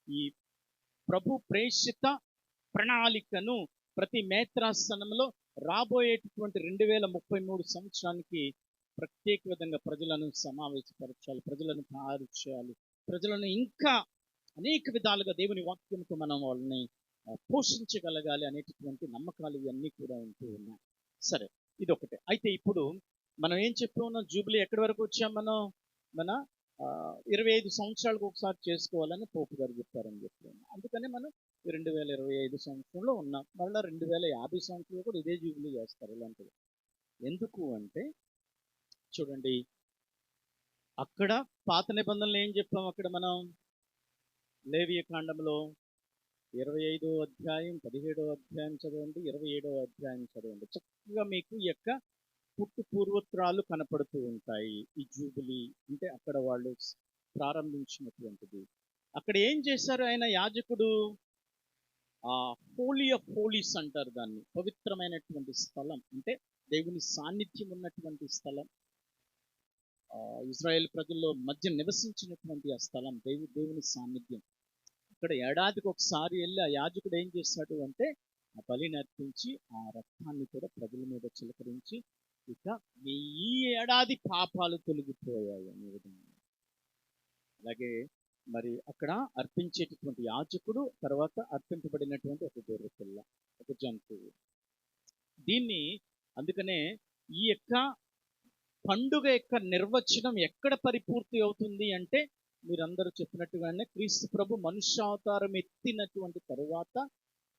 [SPEAKER 3] ఈ ప్రభు ప్రేషిత ప్రణాళికను ప్రతి మేత్రాసనంలో రాబోయేటటువంటి 2033 సంవత్సరానికి ప్రత్యేక విధంగా ప్రజలను సమావేశపరచాలి, ప్రజలను తయారు చేయాలి, ప్రజలను ఇంకా అనేక విధాలుగా దేవుని వాక్యంతో మనం వాళ్ళని పోషించగలగాలి అనేటటువంటి నమ్మకాలు ఇవన్నీ కూడా ఉంటూ ఉన్నాయి. సరే, ఇది ఒకటే. అయితే ఇప్పుడు మనం ఏం చెప్పి ఉన్నాం, జూబ్లీ ఎక్కడి వరకు వచ్చాం మనం? మన 25 సంవత్సరాలకు ఒకసారి చేసుకోవాలని పోపు గారు చెప్పారని చెప్పాను. అందుకనే మనం 2025 సంవత్సరంలో ఉన్నాం. మళ్ళీ 2050 సంవత్సరంలో కూడా ఇదే జూబ్లీ చేస్తారు ఇలాంటివి. ఎందుకు అంటే చూడండి, అక్కడ పాత నిబంధనలు ఏం చెప్పాం, అక్కడ మనం లేవియ కాండంలో 25వ అధ్యాయం 17వ అధ్యాయం చదవండి, 27వ అధ్యాయం చదవండి. చక్కగా మీకు ఈ యొక్క పుట్టు పూర్వత్రాలు కనపడుతూ ఉంటాయి. ఈ జూబిలీ అంటే అక్కడ వాళ్ళు ప్రారంభించినటువంటిది. అక్కడ ఏం చేశారు ఆయన యాజకుడు? హోలీ ఆఫ్ హోలీస్ అంటారు దాన్ని, పవిత్రమైనటువంటి స్థలం, అంటే దేవుని సాన్నిధ్యం ఉన్నటువంటి స్థలం. ఇజ్రాయెల్ ప్రజల్లో మధ్య నివసించినటువంటి ఆ స్థలం, దేవుని సాన్నిధ్యం. అక్కడ ఏడాదికి ఒకసారి వెళ్ళి ఆ యాజకుడు ఏం చేస్తాడు అంటే ఆ బలిని అర్పించి ఆ రక్తాన్ని కూడా ప్రజల మీద చిలకరించి ఇక మీ ఈ ఏడాది పాపాలు తొలగిపోయాయి అనే విధంగా. అలాగే మరి అక్కడ అర్పించేటటువంటి యాజకుడు, తర్వాత అర్పింపబడినటువంటి ఒక గొర్రె పిల్ల, ఒక జంతువు. దీన్ని అందుకనే ఈ యొక్క పండుగ యొక్క నిర్వచనం ఎక్కడ పరిపూర్తి అవుతుంది అంటే మీరందరూ చెప్పినట్టుగానే క్రీస్తు ప్రభు మనుష్యావతారం ఎత్తినటువంటి తరువాత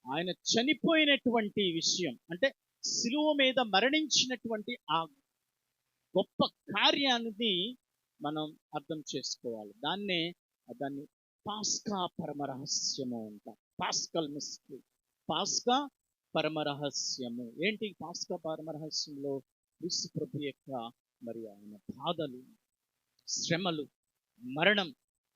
[SPEAKER 3] ఆయన చనిపోయినటువంటి విషయం, అంటే శిలువ మీద మరణించినటువంటి ఆ గొప్ప కార్యాన్ని మనం అర్థం చేసుకోవాలి. దాన్ని పాస్కా పరమరహస్యము అంటాం. పాస్కల్ మిస్టరీ, పాస్కా పరమరహస్యము. ఏంటి పాస్కా పరమరహస్యంలో? క్రీస్తు ప్రభు యొక్క మరి ఆయన బాధలు, శ్రమలు, మరణం,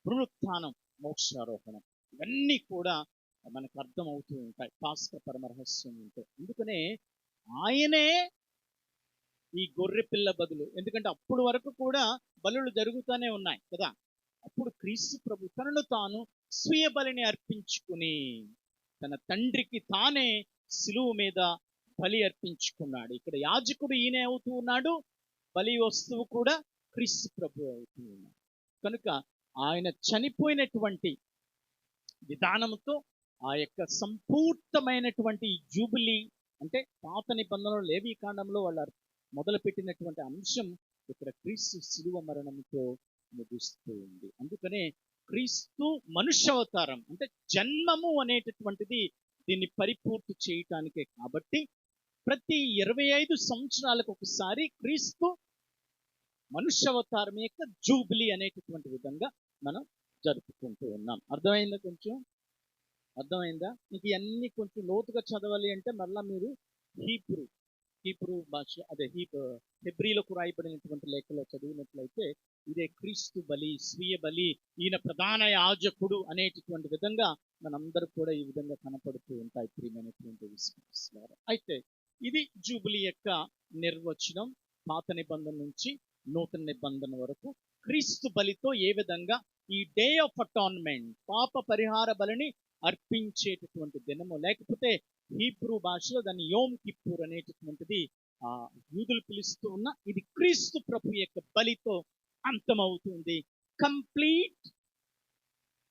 [SPEAKER 3] పునరుత్థానం, మోక్షారోహణం, ఇవన్నీ కూడా మనకు అర్థం అవుతూ ఉంటాయి పాస్కా పరమరహస్యం అంటే. అందుకనే ఆయనే ఈ గొర్రె పిల్ల బదులు, ఎందుకంటే అప్పుడు వరకు కూడా బలులు జరుగుతూనే ఉన్నాయి కదా. అప్పుడు క్రీస్తు ప్రభు తనను తాను స్వీయ బలిని అర్పించుకుని తన తండ్రికి తానే శిలువ మీద బలి అర్పించుకున్నాడు. ఇక్కడ యాజకుడు ఈయనే అవుతూ ఉన్నాడు, బలి వస్తువు కూడా క్రీస్తు ప్రభు అవుతూ ఉన్నాడు. కనుక ఆయన చనిపోయినటువంటి విధానంతో ఆ యొక్క సంపూర్ణమైనటువంటి జూబిలీ, అంటే పాత నిబంధనలో లేవీ కాండంలో వాళ్ళు మొదలుపెట్టినటువంటి అంశం ఇక్కడ క్రీస్తు శిలువ మరణంతో ముగుస్తూ ఉంది. అందుకనే క్రీస్తు మనుష్యావతారం అంటే జన్మము అనేటటువంటిది దీన్ని పరిపూర్తి చేయటానికే. కాబట్టి ప్రతి 25 సంవత్సరాలకు ఒకసారి క్రీస్తు మనుష్యావతారం యొక్క జూబిలీ అనేటటువంటి విధంగా మనం జరుపుకుంటూ ఉన్నాం. అర్థమైందా? కొంచెం అర్థమైందా? మీకు ఇవన్నీ కొంచెం లోతుగా చదవాలి అంటే మళ్ళీ మీరు హీబ్రూ భాష, అదే హెబ్రీలకు రాయబడినటువంటి లేఖలో చదివినట్లయితే ఇదే క్రీస్తు బలి, స్వీయ బలి, ఈయన ప్రధాన యాజకుడు అనేటటువంటి విధంగా మనందరూ కూడా ఈ విధంగా కనపడుతూ ఉంటాయి ప్రియమైనటువంటి విశ్వాసులారా. అయితే ఇది జూబిలీ యొక్క నిర్వచనం. పాత నిబంధన నుంచి నూతన నిబంధన వరకు క్రీస్తు బలితో ఏ విధంగా ఈ డే ఆఫ్ అటాన్మెంట్, పాప పరిహార బలిని అర్పించేటటువంటి దినము, లేకపోతే హీబ్రూ భాషలో దాన్ని యోమ్ కిప్పూర్ అనేటటువంటిది యూదులు పిలుస్తూ ఉన్న ఇది క్రీస్తు ప్రభు యొక్క బలితో అంతమవుతుంది. కంప్లీట్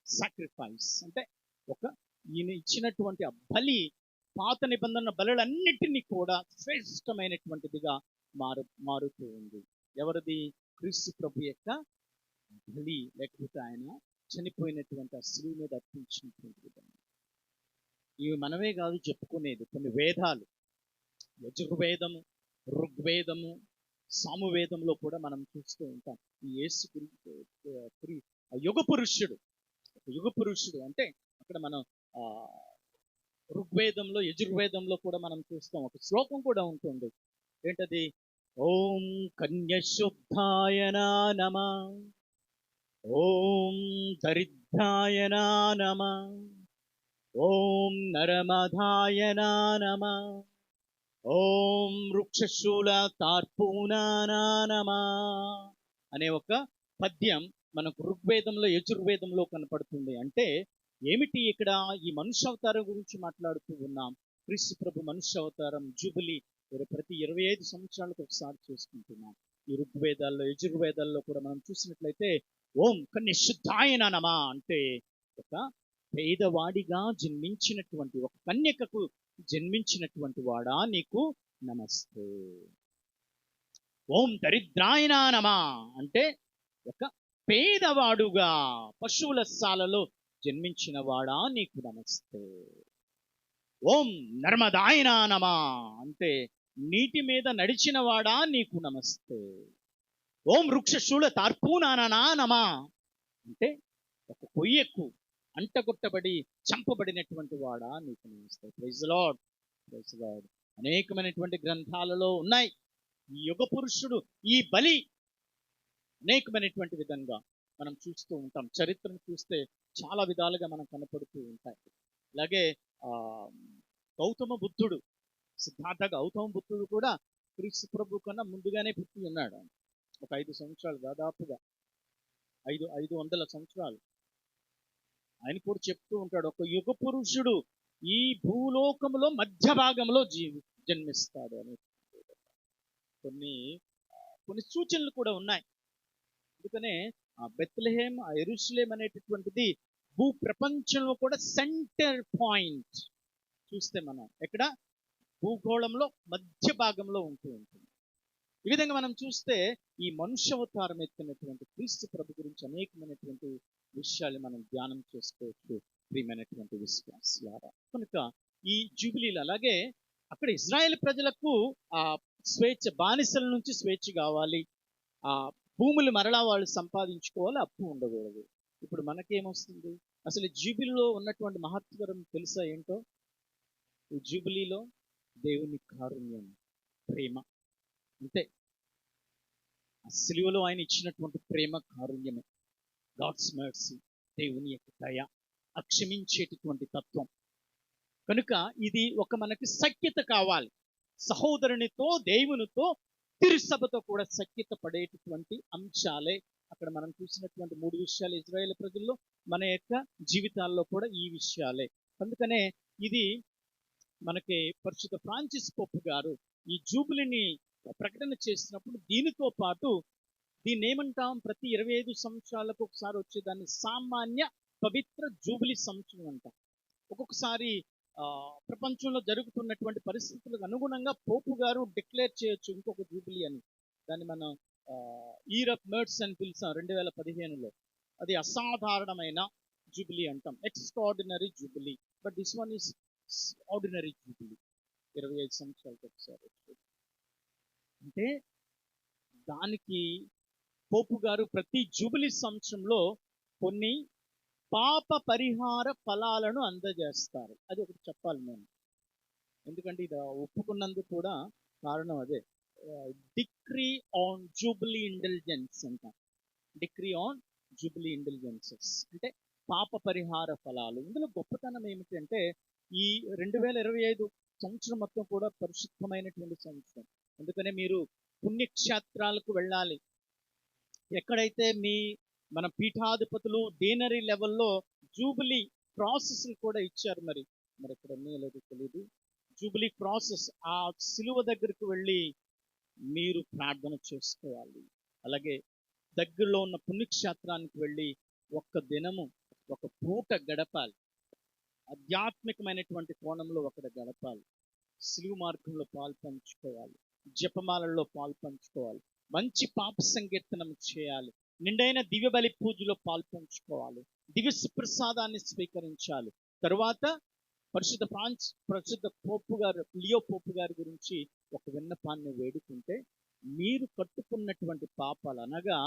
[SPEAKER 3] సాక్రిఫైస్ అంటే ఈయన ఇచ్చినటువంటి ఆ బలి పాత నిబంధన బలులన్నిటినీ కూడా శ్రేష్టమైనటువంటిదిగా మారుతూ ఉంది. ఎవరిది? క్రీస్తు ప్రభు యొక్క బలి, లేకపోతే ఆయన చనిపోయినటువంటి ఆ శిలువ మీద అర్పించినటువంటి విధంగా. ఇవి మనమే కాదు చెప్పుకునేది, కొన్ని వేదాలు, యజుర్వేదము, ఋగ్వేదము, సామవేదంలో కూడా మనం చూస్తూ ఉంటాం. ఈ యేసు యుగ పురుషుడు అంటే అక్కడ మనం ఋగ్వేదంలో, యజుర్వేదంలో కూడా మనం చూస్తాం. ఒక శ్లోకం కూడా ఉంటుంది. ఏంటది? ఓం కన్యశుద్ధాయ నమః, ఓం దరిద్రాయ నమః, ఓం నరమధాయ నమః, ఓం వృక్షశూల తార్పూనా నమః అనే ఒక పద్యం మనకు ఋగ్వేదంలో, యజుర్వేదంలో కనపడుతుంది. అంటే ఏమిటి ఇక్కడ ఈ మనుష్య అవతారం గురించి మాట్లాడుతూ ఉన్నాం. క్రీస్తు ప్రభు మనుష్య అవతారం జూబిలీ ప్రతి 25 సంవత్సరాలకు ఒకసారి చేసుకుంటున్నాం. ఈ ఋగ్వేదాల్లో యజుర్వేదాల్లో కూడా మనం చూసినట్లయితే ఓం కన్యశుద్ధాయన నమః అంటే ఒక పేదవాడిగా జన్మించినటువంటి ఒక కన్యకకు జన్మించినటువంటి వాడా నీకు నమస్తే. ఓం దరిద్రాయన నమః అంటే ఒక పేదవాడుగా పశువుల శాలలో జన్మించిన వాడా నీకు నమస్తే. ఓం నర్మదాయన నమః అంటే నీటి మీద నడిచిన వాడా నీకు నమస్తే. ఓం వృక్షశూల తార్పూనానా నమః అంటే ఒక కొయ్యకు అంటగొట్టబడి చంపబడినటువంటి వాడా నీకు నమస్తే. Praise the lord, praise the lord. అనేకమైనటువంటి గ్రంథాలలో ఉన్నాయి. ఈ యుగ పురుషుడు, ఈ బలి అనేకమైనటువంటి విధంగా మనం చూస్తూ ఉంటాం. చరిత్రను చూస్తే చాలా విధాలుగా మనం కనపడుతూ ఉంటాయి. అలాగే గౌతమ బుద్ధుడు, సిద్ధార్థ గౌతమ బుద్ధుడు కూడా క్రీస్తు ప్రభు కన్నా ముందుగానే పుట్టి ఉన్నాడు. ఒక 5 సంవత్సరాలు, దాదాపుగా 500 సంవత్సరాలు. ఆయన కూడా చెప్తూ ఉంటాడు, ఒక యుగ పురుషుడు ఈ భూలోకములో మధ్య భాగంలో జన్మిస్తాడు అని. కొన్ని సూచనలు కూడా ఉన్నాయి. అందుకనే బెత్లెహేం, యెరూషలేం అనేటటువంటిది భూ ప్రపంచంలో కూడా సెంటర్ పాయింట్. చూస్తే మనం ఎక్కడ భూగోళంలో మధ్య భాగంలో ఉంటూ ఉంటుంది. ఈ విధంగా మనం చూస్తే ఈ మనుష్యావతారం ఎత్తినటువంటి క్రీస్తు ప్రభు గురించి అనేకమైనటువంటి విషయాలు మనం ధ్యానం చేసుకోవచ్చు ప్రియమైనటువంటి విశ్వాసులారా. కనుక ఈ జూబిలీలు, అలాగే అక్కడ ఇజ్రాయెల్ ప్రజలకు ఆ స్వేచ్ఛ, బానిసల నుంచి స్వేచ్ఛ కావాలి, ఆ భూములు మరలా వాళ్ళు సంపాదించుకోవాలి, అప్పు ఉండకూడదు. ఇప్పుడు మనకేమొస్తుంది? అసలు జూబిలీలో ఉన్నటువంటి మహత్వరం తెలుసా ఏంటో? ఈ జూబిలీలో దేవుని కారుణ్యం, ప్రేమ. అంతే, ఆ సిలువలో ఆయన ఇచ్చినటువంటి ప్రేమ కారుణ్యమే. గాడ్స్ మర్సీ, దేవుని యొక్క దయ, అక్షమించేటటువంటి తత్వం. కనుక ఇది ఒక మనకి సఖ్యత కావాలి. సహోదరునితో, దేవునితో, తిరుసభతో కూడా సఖ్యత పడేటటువంటి అంశాలే అక్కడ మనం చూసినటువంటి 3 విషయాలు ఇజ్రాయేల్ ప్రజల్లో, మన యొక్క జీవితాల్లో కూడా ఈ విషయాలే. అందుకనే ఇది మనకి పరిశుద్ధ ఫ్రాన్సిస్ పోప్ గారు ఈ జూబిలీని ప్రకటన చేసినప్పుడు దీనితో పాటు దీన్ని ఏమంటాం, ప్రతి 25 సంవత్సరాలకు ఒకసారి వచ్చేదాన్ని సామాన్య పవిత్ర జూబిలీ సంవత్సరం అంటాం. ఒక్కొక్కసారి ప్రపంచంలో జరుగుతున్నటువంటి పరిస్థితులకు అనుగుణంగా పోపు గారు డిక్లేర్ చేయొచ్చు ఇంకొక జూబిలీ అని. దాన్ని మనం ఇయర్ ఆఫ్ మెర్ట్స్ అని పిలిచాం 2015లో. అది అసాధారణమైన జూబిలీ అంటాం, extraordinary jubilee. But this one is ordinary jubilee, 25 సంవత్సరాలకు ఒకసారి వచ్చేది. అంటే దానికి పోపు గారు ప్రతి జూబిలీ సంవత్సరంలో కొన్ని పాప పరిహార ఫలాలను అందజేస్తారు. అది ఒకటి చెప్పాలి నేను, ఎందుకంటే ఇది ఒప్పుకున్నందుకు కూడా కారణం అదే. డిక్రీ ఆన్ జూబిలీ ఇంటెలిజెన్స్ అంటాం. డిక్రీ ఆన్ జూబిలీ ఇంటెలిజెన్సెస్ అంటే పాప పరిహార ఫలాలు. ఇందులో గొప్పతనం ఏమిటంటే ఈ 2025 సంవత్సరం మొత్తం కూడా పరిశుద్ధమైనటువంటి సంవత్సరం. అందుకనే మీరు పుణ్యక్షేత్రాలకు వెళ్ళాలి. ఎక్కడైతే మన పీఠాధిపతులు డీనరీ లెవెల్లో జూబిలీ ప్రాసెస్లు కూడా ఇచ్చారు, మరి ఇక్కడ ఉన్నాయో లేదో తెలియదు. జూబిలీ ప్రాసెస్, ఆ సిలువ దగ్గరకు వెళ్ళి మీరు ప్రార్థన చేసుకోవాలి. అలాగే దగ్గరలో ఉన్న పుణ్యక్షేత్రానికి వెళ్ళి ఒక్క దినము, ఒక పూట గడపాలి. ఆధ్యాత్మికమైనటువంటి కోణంలో ఒకటి గడపాలి. సిలువ మార్గంలో పాలు పంచుకోవాలి, జపమాలలో పాలు పంచుకోవాలి, మంచి పాప సంకీర్తనం చేయాలి, నిండైన దివ్య బలి పూజలో పాలు పంచుకోవాలి, దివ్య ప్రసాదాన్ని స్వీకరించాలి. తరువాత పరిశుద్ధ పోపు గారు, లియో పోపు గారి గురించి ఒక విన్నపాన్ని వేడుకుంటే మీరు కట్టుకున్నటువంటి పాపాలు, అనగా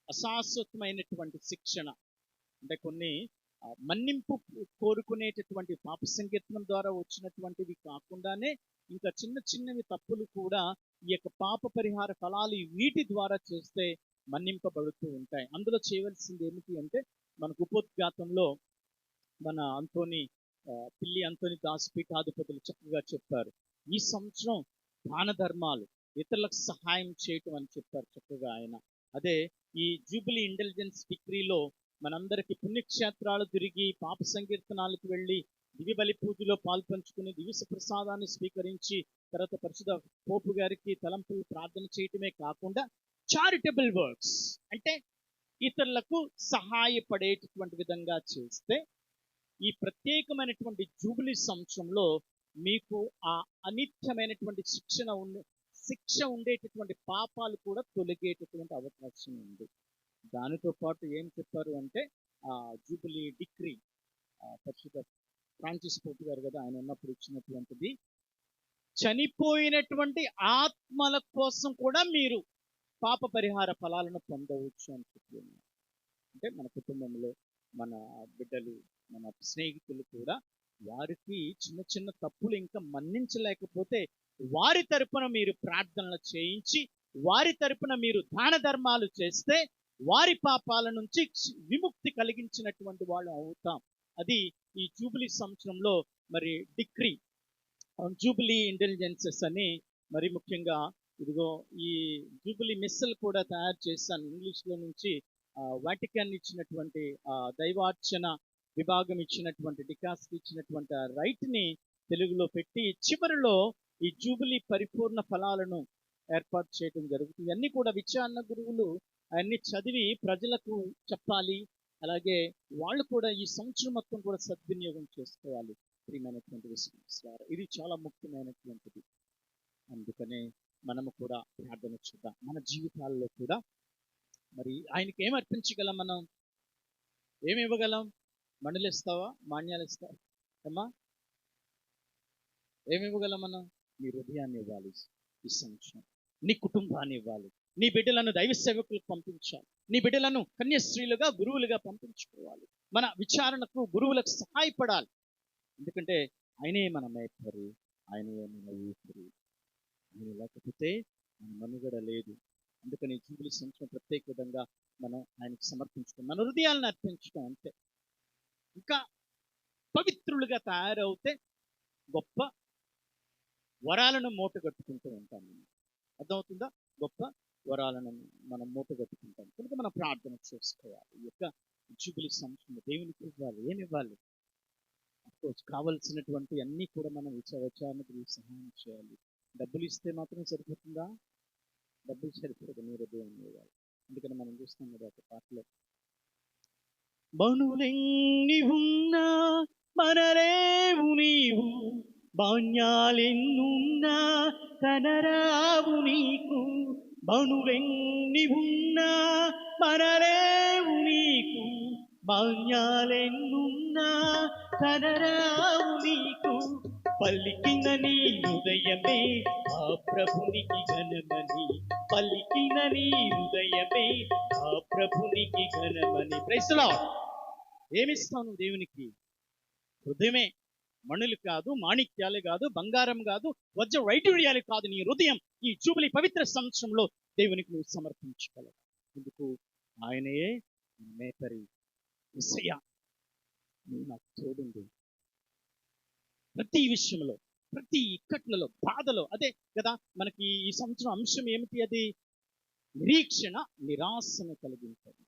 [SPEAKER 3] అశాశ్వతమైనటువంటి శిక్షణ, అంటే కొన్ని మన్నింపు కోరుకునేటటువంటి పాప సంకీర్తనం ద్వారా వచ్చినటువంటివి కాకుండానే ఇంకా చిన్న చిన్నవి తప్పులు కూడా ఈ యొక్క పాప పరిహార ఫలాలు వీటి ద్వారా చేస్తే మన్నింపబడుతూ ఉంటాయి. అందులో చేయవలసింది ఏమిటి అంటే, మనకు ఉపోద్ఘాతంలో మన పిల్లి అంతోని దాస్ పీఠాధిపతులు చక్కగా చెప్పారు. ఈ సంవత్సరం దాన ధర్మాలు, ఇతరులకు సహాయం చేయటం అని చెప్పారు చక్కగా ఆయన. అదే ఈ జూబిలీ ఇంటెలిజెన్స్ డిగ్రీలో మనందరికీ పుణ్యక్షేత్రాలు తిరిగి పాప సంకీర్తనాలకు వెళ్ళి దివ్య బలి పూజలో పాల్పంచుకుని దివ్య ప్రసాదాన్ని స్వీకరించి తర్వాత పరిశుద్ధ పోపు గారికి తలంపులు ప్రార్థన చేయటమే కాకుండా చారిటబుల్ వర్క్స్ అంటే ఇతరులకు సహాయపడేటటువంటి విధంగా చేస్తే ఈ ప్రత్యేకమైనటువంటి జూబిలీ సంవత్సరంలో మీకు ఆ అనిత్యమైనటువంటి శిక్ష ఉండేటటువంటి పాపాలు కూడా తొలగేటటువంటి అవకాశం ఉంది. దానితో పాటు ఏం చెప్పారు అంటే ఆ జూబిలీ డిక్రీ పరిశుద్ధ ఫ్రాన్సిస్ పోపు గారు కదా ఆయన ఉన్నప్పుడు ఇచ్చినటువంటిది, చనిపోయినటువంటి ఆత్మల కోసం కూడా మీరు పాప పరిహార ఫలాలను పొందవచ్చు అని చెప్పి ఉన్నారు. అంటే మన కుటుంబంలో మన బిడ్డలు మన స్నేహితులు కూడా వారికి చిన్న చిన్న తప్పులు ఇంకా మన్నించలేకపోతే వారి తరపున మీరు ప్రార్థనలు చేయించి వారి తరపున మీరు దాన ధర్మాలు చేస్తే వారి పాపాల నుంచి విముక్తి కలిగించినటువంటి వాళ్ళు అవుతాం. అది ఈ జూబిలీ సంవత్సరంలో మరి డిక్రీ జూబిలీ ఇంటెలిజెన్సెస్ అని మరి ముఖ్యంగా ఇదిగో ఈ జూబిలీ మిస్సల్ కూడా తయారు చేశాను ఇంగ్లీష్లో నుంచి. వాటికన్ ఇచ్చినటువంటి దైవార్చన విభాగం ఇచ్చినటువంటి డికాస్కి ఇచ్చినటువంటి రైట్ని తెలుగులో పెట్టి చివరిలో ఈ జూబిలీ పరిపూర్ణ ఫలాలను ఏర్పాటు చేయడం జరుగుతుంది. ఇవన్నీ కూడా విచారణ గురువులు అవన్నీ చదివి ప్రజలకు చెప్పాలి. అలాగే వాళ్ళు కూడా ఈ సంవత్సరం మొత్తం కూడా సద్వినియోగం చేసుకోవాలి. ప్రియమైనటువంటి విశ్వాసారా, ఇది చాలా ముఖ్యమైనటువంటిది. అందుకనే మనము కూడా ప్రార్థన చేద్దాం. మన జీవితాల్లో కూడా మరి ఆయనకి ఏం అర్పించగలం? మనం ఏమి ఇవ్వగలం? మండలు ఇస్తావా? మాన్యాలు ఇస్తావా? అమ్మా ఏమి ఇవ్వగలం మనం? నీ హృదయాన్ని ఇవ్వాలి ఈ సంవత్సరం, నీ కుటుంబాన్ని ఇవ్వాలి, నీ బిడ్డలను దైవ సేవకులకు పంపించాలి, నీ బిడ్డలను కన్యస్త్రీలుగా గురువులుగా పంపించుకోవాలి, మన విచారణకు గురువులకు సహాయపడాలి. ఎందుకంటే ఆయనే మన మేపరి, ఆయనే మన ఊపిరి. ఆయన లేకపోతే మన మనుగడ లేదు. అందుకని జూబిలీ సంవత్సరం ప్రత్యేక విధంగా మనం ఆయనకు సమర్పించుకోం, మన హృదయాలను అర్పించుకోం. అంతే. ఇంకా పవిత్రులుగా తయారవుతే గొప్ప వరాలను మూటగట్టుకుంటూ ఉంటాం. అర్థమవుతుందా? గొప్ప వరాలను మనం మూటగట్టుకుంటాం. కనుక మనం ప్రార్థన చేసుకోవాలి. ఈ యొక్క జూబిలీ సంవత్సరం దేవునికి ఇవ్వాలి. ఏమి ఇవ్వాలి? అఫ్కోర్స్ కావలసినటువంటి అన్నీ కూడా మనం విచారణకు సహాయం చేయాలి. డబ్బులు ఇస్తే మాత్రం సరిపోతుందా? డబ్బులు సరిపోదు, నీ హృదయాన్ని ఇవ్వాలి. అందుకని మనం చూస్తాం కదా ఒక పాటలో, బనులెన్ని ఉన్నా మనరేవు నీవు, బాణ్యాలెన్నున్నా కనరావు నీకు, బనులెన్ని ఉన్నా మనరేవు నీకు, బాణ్యాలెన్నున్నా కనరావు నీకు, పలికిన నీ హృదయమే ఆ ప్రభునికి ఘనమని, పలికిన నీ హృదయమే ఆ ప్రభునికి ఘనమని. Praise the lord. ఏమిస్తాను దేవునికి? హృదయమే. మణులు కాదు, మాణిక్యాలు కాదు, బంగారం కాదు, వజ్ర వైడూర్యాలు కాదు. నీ హృదయం ఈ జూబిలీ పవిత్ర సంవత్సరంలో దేవునికి నువ్వు సమర్పించగలవు. ఎందుకు? ఆయనే మేపరి, యేసయ్యా నువ్వు నాకు తోడుండు ప్రతి విషయంలో, ప్రతి ఇక్కట్లలో, బాధలో. అదే కదా మనకి ఈ సంవత్సరం అంశం ఏమిటి? అది నిరీక్షణ నిరాశను కలిగించదు.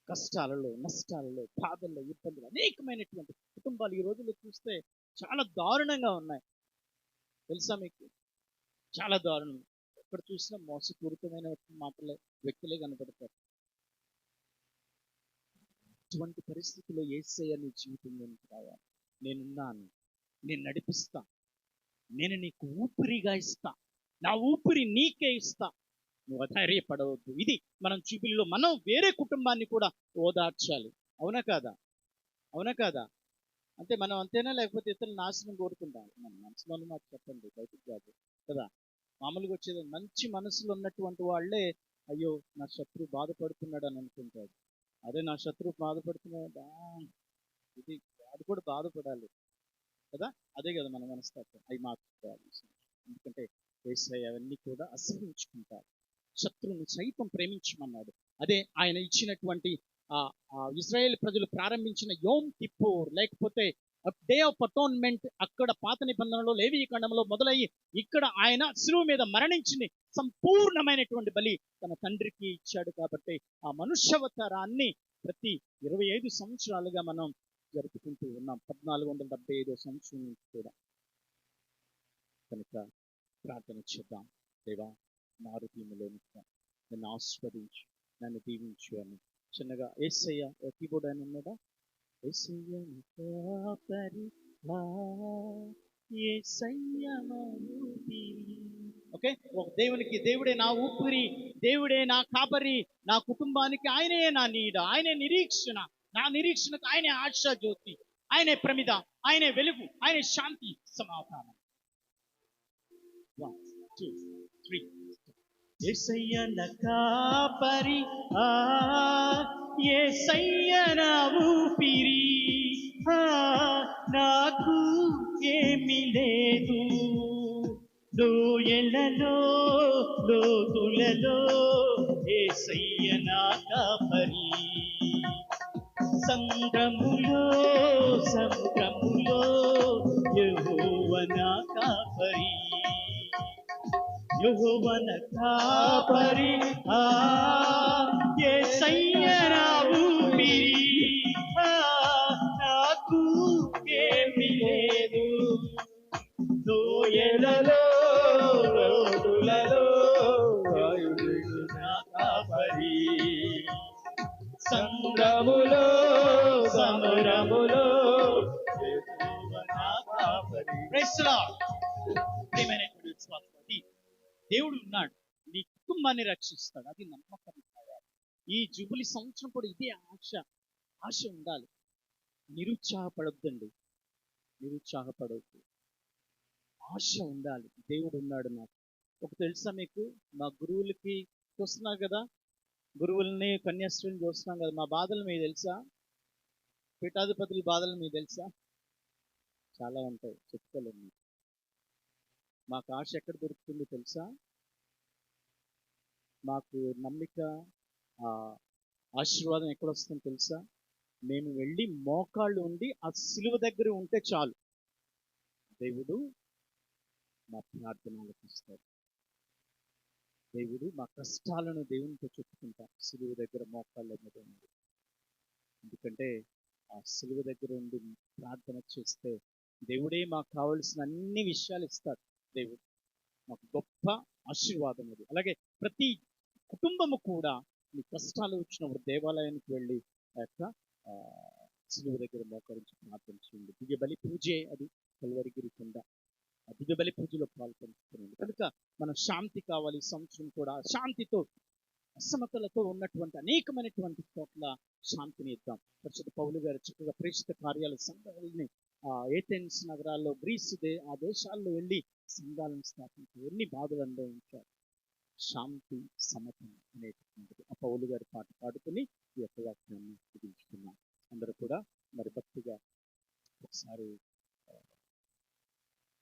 [SPEAKER 3] కష్టాలలో, నష్టాలలో, బాధల్లో, ఇబ్బందులు, అనేకమైనటువంటి కుటుంబాలు ఈ రోజుల్లో చూస్తే చాలా దారుణంగా ఉన్నాయి. తెలుసా మీకు? చాలా దారుణం. ఎక్కడ చూసినా మోసపూరితమైన మాటలే, వ్యక్తులే కనబడతారు. అటువంటి పరిస్థితుల్లో యేసయ్య నీ జీవితంలోనికి రావాలి. నేనున్నాను, నేను నడిపిస్తా, నేను నీకు ఊపిరిగా ఇస్తా, నా ఊపిరి నీకే ఇస్తా, నువ్వు అధైర్యపడవద్దు. ఇది మనం జూబిలీలో మనం వేరే కుటుంబాన్ని కూడా ఓదార్చాలి. అవునా కాదా? అవునా కాదా? అంటే మనం అంతేనా? లేకపోతే ఇతరులు నాశనం కోరుకుంటాం? మన మనసులో మాకు చెప్పండి, బయటికి కాదు కదా. మామూలుగా వచ్చేది మంచి మనసులో ఉన్నటువంటి వాళ్ళే అయ్యో నా శత్రువు బాధపడుతున్నాడు అని అనుకుంటాడు. అదే నా శత్రువు బాధపడుతున్నాడా, ఇది వాడు కూడా బాధపడాలి కదా. అదే కదా మన మనస్తత్వం. అవి మార్చుకోవాలి. ఎందుకంటే యేసయ్య అవన్నీ కూడా అసహించుకుంటారు. శత్రువుని సైతం ప్రేమించమన్నాడు. అదే ఆయన ఇచ్చినటువంటి ఇజ్రాయేల్ ప్రజలు ప్రారంభించిన యోమ్ కిప్పూర్ లేకపోతే డే ఆఫ్ అటోన్మెంట్ అక్కడ పాత నిబంధనలో లేవి ఖండంలో మొదలయ్యి ఇక్కడ ఆయన శిలువ మీద మరణించింది సంపూర్ణమైనటువంటి బలి తన తండ్రికి ఇచ్చాడు. కాబట్టి ఆ మనుష్యావతారాన్ని ప్రతి 25 సంవత్సరాలుగా మనం జరుపుకుంటూ ఉన్నాం. 1475 సంవత్సరం నుంచి కూడా. కనుక ప్రార్థన చేద్దాం. దేవా, నా హృదయంలో నన్ను ఆస్వాదించు, నన్ను దీవించు అని చిన్నగా యేసయ్య కీబోర్డ్ ఆయన ఉన్నాడా? యేసయ్య నా కాపరి, యేసయ్య నా ఊపిరి. ఓకే, దేవునికి దేవుడే నా ఊపిరి, దేవుడే నా కాపరి, నా కుటుంబానికి ఆయనే నా నీడ, ఆయనే నిరీక్షణ, నా నిరీక్షణకు ఆయనే ఆశా జ్యోతి, ఆయనే ప్రమిద, ఆయనే వెలుగు, ఆయనే శాంతి సమాధానం. 1 2 3. యేసయ్య నా కాపరి, యేసయ్య నా ఊపిరి, నాకు ఏమీ లేదు. లోయలలో లోతులలో యేసయ్య నా కాపరి, సంద్రములో సముద్రములో యెహోవా నా కాపరి, యెహోవా నా కాపరి, యేసయ్య నా ఊపిరి, నాకు ఏమీ లేదు. లోయలలో లోతులలో నా కాపరి, సంద్రములో సముద్రములో యెహోవా నా కాపరి. Praise the lord. ప్రియమైనటువంటి విశ్వాసులారా, దేవుడు ఉన్నాడు, నీ కుటుంబాన్ని రక్షిస్తాడు. అది నమ్మకం. ఈ జూబిలీ సంవత్సరం కూడా ఇదే ఆశ ఉండాలి. నిరుత్సాహపడొద్దండి, నిరుత్సాహపడవద్దు. ఆశ ఉండాలి. దేవుడు ఉన్నాడు నాకు. ఒక తెలుసా మీకు, మా గురువులకి చూస్తున్నారు కదా, గురువుల్ని కన్యాస్త్రీని చూస్తున్నాం కదా, మా బాధలు మీకు తెలుసా? పీఠాధిపతుల బాధలు మీకు తెలుసా? చాలా ఉంటాయి, చెప్పుకోలేము. మాకు ఆశ ఎక్కడ దొరుకుతుందో తెలుసా? మాకు నమ్మిక, ఆశీర్వాదం ఎక్కడ వస్తుందో తెలుసా? మేము వెళ్ళి మోకాళ్ళు ఉండి ఆ సిలువ దగ్గర ఉంటే చాలు, దేవుడు మా ప్రార్థన ఆలకిస్తాడు. దేవుడు మా కష్టాలను దేవునితో చెప్పుకుంటాం సిలువ దగ్గర మోకాళ్ళ మీద ఉంది. ఎందుకంటే ఆ సిలువ దగ్గర ఉండి ప్రార్థన చేస్తే దేవుడే మాకు కావలసిన అన్ని విషయాలు ఇస్తాడు. దేవుడు మాకు గొప్ప ఆశీర్వాదం అది. అలాగే ప్రతి కుటుంబము కూడా మీ కష్టాలు వచ్చినప్పుడు దేవాలయానికి వెళ్ళి ఆ యొక్క సిలువ దగ్గర మోకరించి ప్రార్థన చేయండి. దివ్య బలి పూజే అది, కల్వరిగిరి కింద దివ్య బలి పూజలో పాల్పంచుకునండి. కనుక మనం శాంతి కావాలి. సంవత్సరం కూడా శాంతితో, అసమతలతో ఉన్నటువంటి అనేకమైనటువంటి చోట్ల శాంతిని ఇద్దాం. పరిశుద్ధ పౌలు గారు చక్కగా ప్రేషిత కార్యాల సంఘాలని ఏథెన్స్ నగరాల్లో, గ్రీస్ ఆ దేశాల్లో వెళ్ళి సంఘాలను స్థాపించి ఎన్ని బాధలు అనుభవించారు. శాంతి సమతం అనేటువంటిది ఆ పౌలు గారి పాట పాడుకుని ఈ యొక్క వాక్యాన్ని ముగించుకున్నాం. అందరూ కూడా మరి భక్తిగా ఒకసారి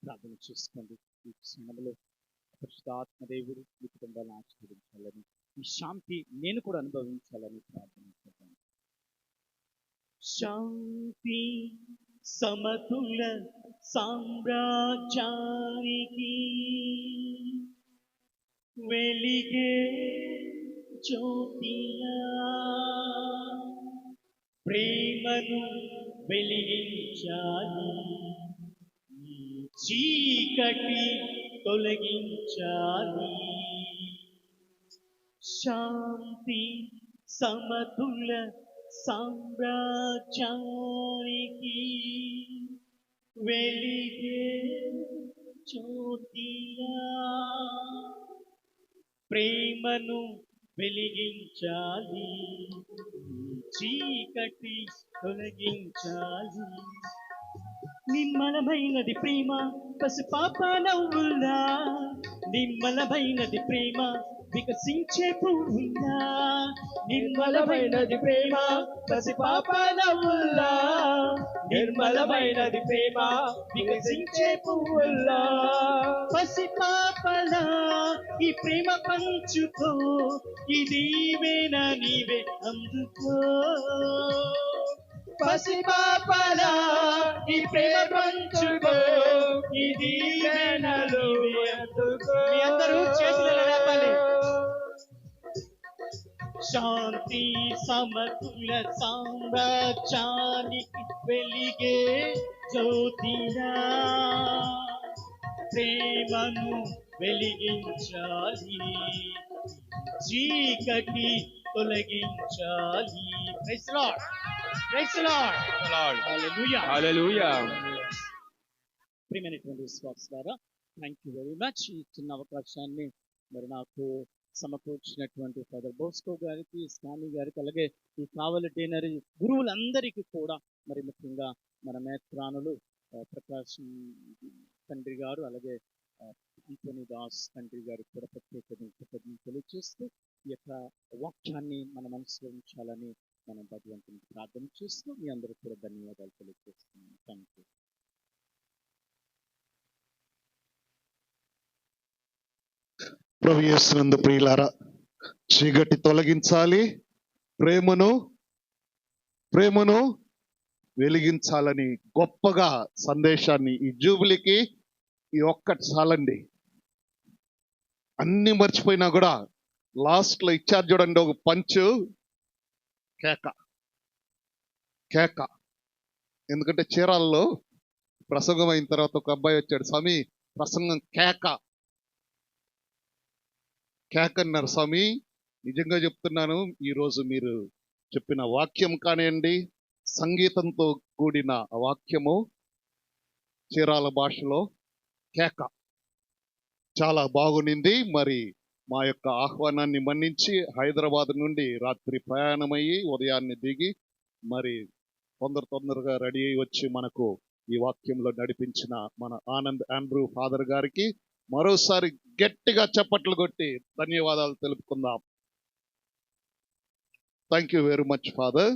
[SPEAKER 3] ప్రార్థన చేసుకోండి. ఈ క్షణంలో పరిశుద్ధాత్మదేవుడు మీ కుటుంబాలను ఆశీర్వదించాలని, ఈ శాంతి నేను కూడా అనుభవించాలని ప్రార్థన చేద్దాం. శాంతి సమతుల సామ్రాజ్యానికి వెలిగే జ్యోతిలా, ప్రేమను వెలిగించాలి, చీకటి తొలగించాలి. శాంతి సమతుల సామ్రాజ్యానికి వెలిగే జ్యోతిలా, ప్రేమను వెలిగించాలి, చీకటి తొలగించాలి. నిర్మలమైనది ప్రేమ పసిపాప నవ్వుల్లా, నిర్మలమైనది ప్రేమ వికసించే పువ్వుల్లా, నిర్మలమైనది ప్రేమ పసిపాప నవ్వుల్లా, నిర్మలమైనది ప్రేమ వికసించే పువ్వుల్లా. పసిపాపలా ఈ ప్రేమ పంచుకో, ఈ దీవెన నీవే అందుకో. పసిపాపలా ఈ ప్రేమ పంచుకో, ఈ దీవెనలు అందుకో. మీ అందరూ చేతులు లేపాలి. శాంతి సమతుల సామ్రాజ్యానికి వెలిగే జ్యోతిరా, ప్రేమను వెలిగించాలి, చీకటి తొలగించాలి. ప్రైజ్ లార్డ్, ప్రైజ్ లార్డ్, హల్లెలూయా,
[SPEAKER 5] హల్లెలూయా.
[SPEAKER 3] ప్రియమైనటువంటి విశ్వాసులారా, థ్యాంక్ యూ వెరీ మచ్. ఈ చిన్న అవకాశాన్ని మరి నాకు సమకూర్చినటువంటి ఫాదర్ బోస్కో గారికి, స్వామి గారికి, అలాగే ఈ కావలి టేనరీ గురువులందరికీ కూడా, మరి ముఖ్యంగా మన మేత్రానులు ప్రకాశం తండ్రి గారు, అలాగే అంటోనీ దాస్ తండ్రి గారికి కూడా ప్రత్యేకతను తెలియజేస్తూ ఈ యొక్క వాక్యాన్ని మన మనసులో ఉంచాలని మనం భగవంతుని ప్రార్థన చేస్తూ మీ అందరికీ కూడా ధన్యవాదాలు తెలియజేస్తున్నాను. Thank you.
[SPEAKER 1] ప్రభు యేసునందు ప్రియులారా, చీకటి తొలగించాలి, ప్రేమను వెలిగించాలని గొప్పగా సందేశాన్ని ఈ జూబిలీకి ఈ ఒక్కటి చాలండి. అన్ని మర్చిపోయినా కూడా లాస్ట్ లో ఇచ్చారు చూడండి, ఒక పంచు కేక. ఎందుకంటే చీరాల్లో ప్రసంగం అయిన తర్వాత ఒక అబ్బాయి వచ్చాడు, స్వామి ప్రసంగం కేక అన్నారు. స్వామి నిజంగా చెప్తున్నాను, ఈరోజు మీరు చెప్పిన వాక్యం కానివ్వండి, సంగీతంతో కూడిన వాక్యము చీరాల భాషలో కేక చాలా బాగునింది. మరి మా యొక్క ఆహ్వానాన్ని మన్నించి హైదరాబాద్ నుండి రాత్రి ప్రయాణమయ్యి ఉదయాన్నే దిగి మరి తొందరగా రెడీ అయ్యి వచ్చి మనకు ఈ వాక్యంలో నడిపించిన మన ఆనంద్ ఆండ్రూ ఫాదర్ గారికి మరోసారి గట్టిగా చప్పట్లు కొట్టి ధన్యవాదాలు తెలుపుకుందాం. Thank you very much father.